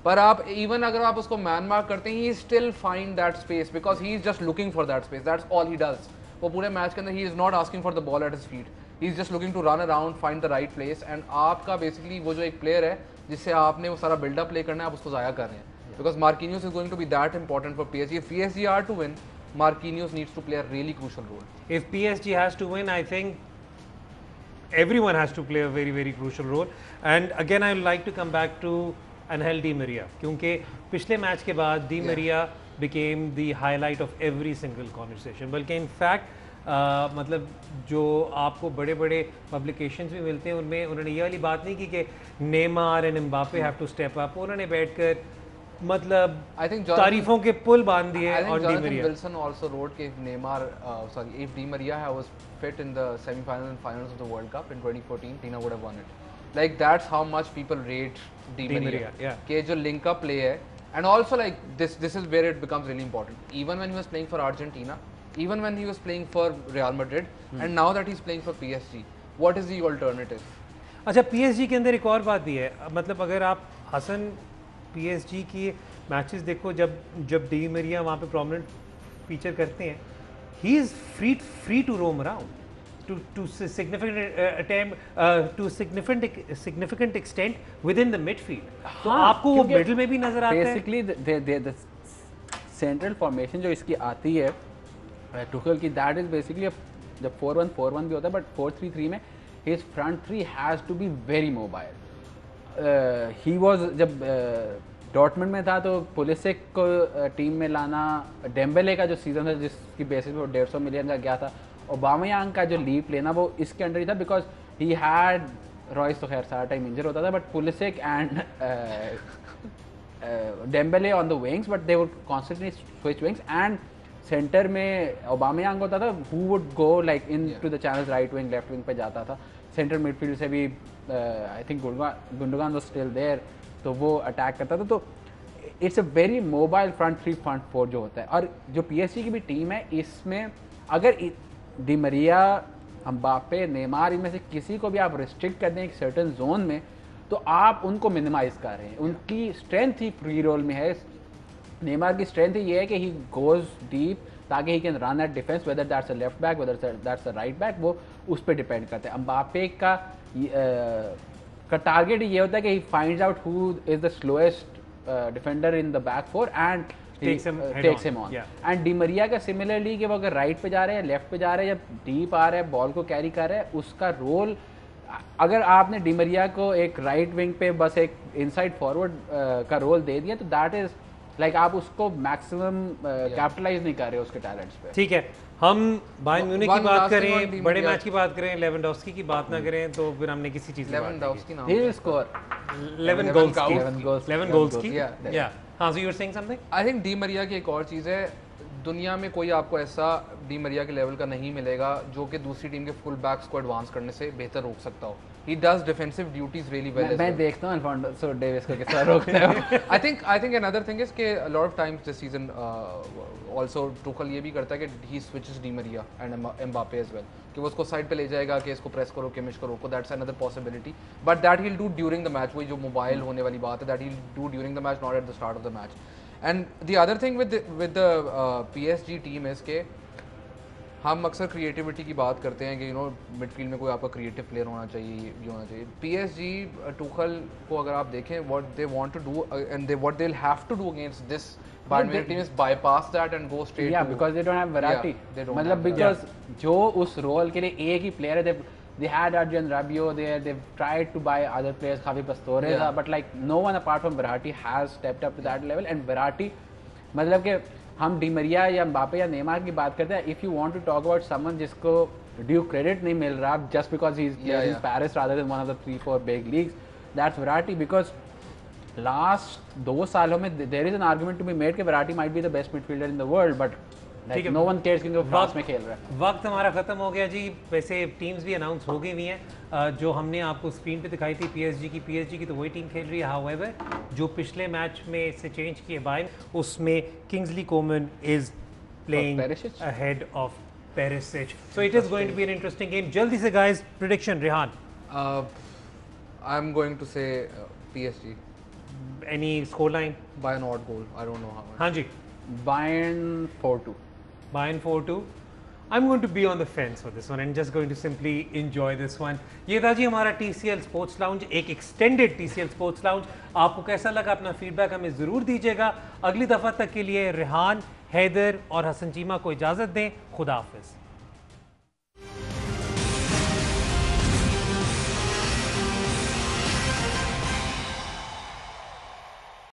पर आप इवन अगर आप उसको मैन मार्क करते हैं, he still find that space because he is just looking for that space, that's all he does. वो पूरे मैच के अंदर he is not asking for the ball at his feet, he is just looking to run around, find the right place, and आपका बेसिकली वो जो एक प्लेयर है जिससे आपने वो सारा बिल्डअप प्ले करना है, आप उसको ज़ाया कर रहे हैं. Because Marquinhos is going to be that important for PSG. If PSG are to win, Marquinhos needs to play a really crucial role. If PSG has to win, I think everyone has to play a very very crucial role. And again, I would like to come back to Angel Di Maria, क्योंकि पिछले मैच के बाद Di Maria became the highlight of every single conversation. बल्कि in fact मतलब जो आपको बड़े बड़े पब्लिकेशंस भी मिलते हैं उनमें उन्होंने ये वाली बात नहीं की कि Neymar and Mbappe have to step up. उन्होंने बैठकर मतलब I think तारीफों के पुल बांध दिए I think on D Jonathan Maria. Wilson also wrote if Neymar, if Di Maria was fit in the semi-finals and finals of the World Cup in 2014, Tina would have won it. Like that's how much people rate Di Maria. Yeah. कि जो link up play है, and also like this is where it becomes really important. Even when he was playing for Argentina, even when he was playing for Real Madrid, and now that he's playing for PSG, what is the alternative? अच्छा, PSG के अंदर एक और बात भी है, मतलब अगर आप हसन PSG की मैचेस देखो, जब डी मरिया वहाँ पे प्रोमिनेंट फीचर करते हैं, he is free to roam around to significant extent within the midfield. तो आपको वो मिडल में भी नजर आता है. बेसिकली द सेंट्रल फॉर्मेशन जो इसकी आती है टुखल की, दैट इज बेसिकली जब 4-1-4-1 भी होता है, बट 4-3-3 में his front three has to be very mobile. He was जब डॉर्टमुंड में था तो पुलिसिक को टीम में लाना, डेम्बेले का जो सीजन था जिसकी बेसिस पे 150 मिलियन का गया था, ओबामयांग का जो लीव लेना वो इसके अंडर ही था, बिकॉज ही हैड रॉयस तो खैर सारा टाइम इंजर होता था, but Pulisic and Dembele on the wings, but they would constantly switch wings, and centre में ओबामयांग होता था, who would go like in to the channels, right wing left wing पे जाता था. सेंटर मिडफील्ड से भी I think Gundogan was still there, तो वो अटैक करता था. तो it's a very mobile front three front four जो होता है. और जो PSG की भी टीम है, इसमें अगर डी मरिया, एम्बापे, नेमार, इनमें से किसी को भी आप रिस्ट्रिक्ट कर दें एक सर्टेन जोन में, तो आप उनको मिनिमाइज कर रहे हैं. उनकी स्ट्रेंथ ही फ्री रोल में है. नेमार की स्ट्रेंथ ही ये है कि ही गोज डीप ताकि he can run at defence, weather that's a left back, weather that's a right back, वो उस पर डिपेंड करते हैं. एम्बापे का टारगेट ये होता है कि he finds out who is the slowest defender in the back four and takes him on. And Di Maria का सिमिलरली कि वो अगर राइट पे जा रहे हैं, लेफ्ट पे जा रहे हैं, या डीप आ रहे हैं, बॉल को कैरी कर रहे हैं, उसका रोल, अगर आपने डी मरिया को एक राइट विंग पे बस एक इनसाइड फॉरवर्ड का रोल दे दिया, तो दैट इज लाइक आप उसको मैक्सिमम कैपिटलाइज नहीं कर रहे उसके टैलेंट्स पे. ठीक है, हम बायर्न म्यूनिख की बात करें, बड़े मैच की बात करें, लेवेंडोव्स्की की बात ना करें तो फिर हमने किसी चीज की लेवेंडोव्स्की नाम ही विल स्कोर 11 goals की. या हाँ, so you are saying something. I think Di Maria की एक और चीज़ है, दुनिया में कोई आपको ऐसा डी मरिया के लेवल का नहीं मिलेगा जो कि दूसरी टीम के फुल बैक्स को एडवांस करने से बेहतर रोक सकता हो. He does defensive duties really well as मैं well. देखता हूँ अल्फोंसो डेविस को किस तरह रोकते हैं। I think another thing is कि a lot of times this season also Tuchel ये भी करता है कि he switches Di Maria and Mbappe as well, कि वो उसको साइड पे ले जाएगा कि इसको प्रेस करो किमिश को रोको, that's another possibility, but that he'll do during the match, वही जो मोबाइल होने वाली बात है, that he'll do during the match, not at the start of the match. And the other thing with the PSG team is कि हम अक्सर क्रिएटिविटी की बात करते हैं कि मिडफील्ड में कोई आपका क्रिएटिव प्लेयर होना चाहिए, ये होना चाहिए। PSG टूखल को अगर आप देखें what they want to do and what they will have to do against this Bayern Munich team is bypass that and go straight to because they don't have variety. Yeah, they don't मतलब have because जो उस रोल के लिए एक ही प्लेयर है, they had Adrian Rabiot there, they've tried to buy other players, Javi Pastore, but like no one apart from Verratti has stepped up to that level, and Verratti मतलब कि हम डी मरिया या म्बापे या नेमार की बात करते हैं, if you want to talk about someone जिसको ड्यू क्रेडिट नहीं मिल रहा just because he is playing in Paris rather than one of the 3-4 big leagues, that's Verratti, because last 2 सालों में there is an argument to be made कि Verratti might be the best midfielder in the world, but no one cares क्योंकि वो फ्रांस में खेल रहा है। वक्त हमारा खत्म हो गया जी। वैसे टीम्स भी अनाउंस हो गई हुई हैं, जो हमने आपको स्क्रीन पे दिखाई थी पीएसजी की तो वही टीम खेल रही है। हाउएवर जो पिछले मैच में से चेंज किए बायर्न, उसमें Kingsley Coman is playing ahead of Perisic, so it is going to be an interesting game. जल्दी से guys prediction, Rehan. I am going to say PSG, any score line? By an odd goal, I don't know how. हाँ जी, Bayern 4-2. Bayern 4-2. I'm going to be on the fence for this one and just going to simply enjoy this one. ये था जी हमारा TCL Sports Lounge, एक extended TCL Sports Lounge। आपको कैसा लगा अपना फीडबैक हमें ज़रूर दीजिएगा। अगली दफ़ा तक के लिए रेहान, हैदर और हसन चीमा को इजाज़त दें। खुदा हाफिज़।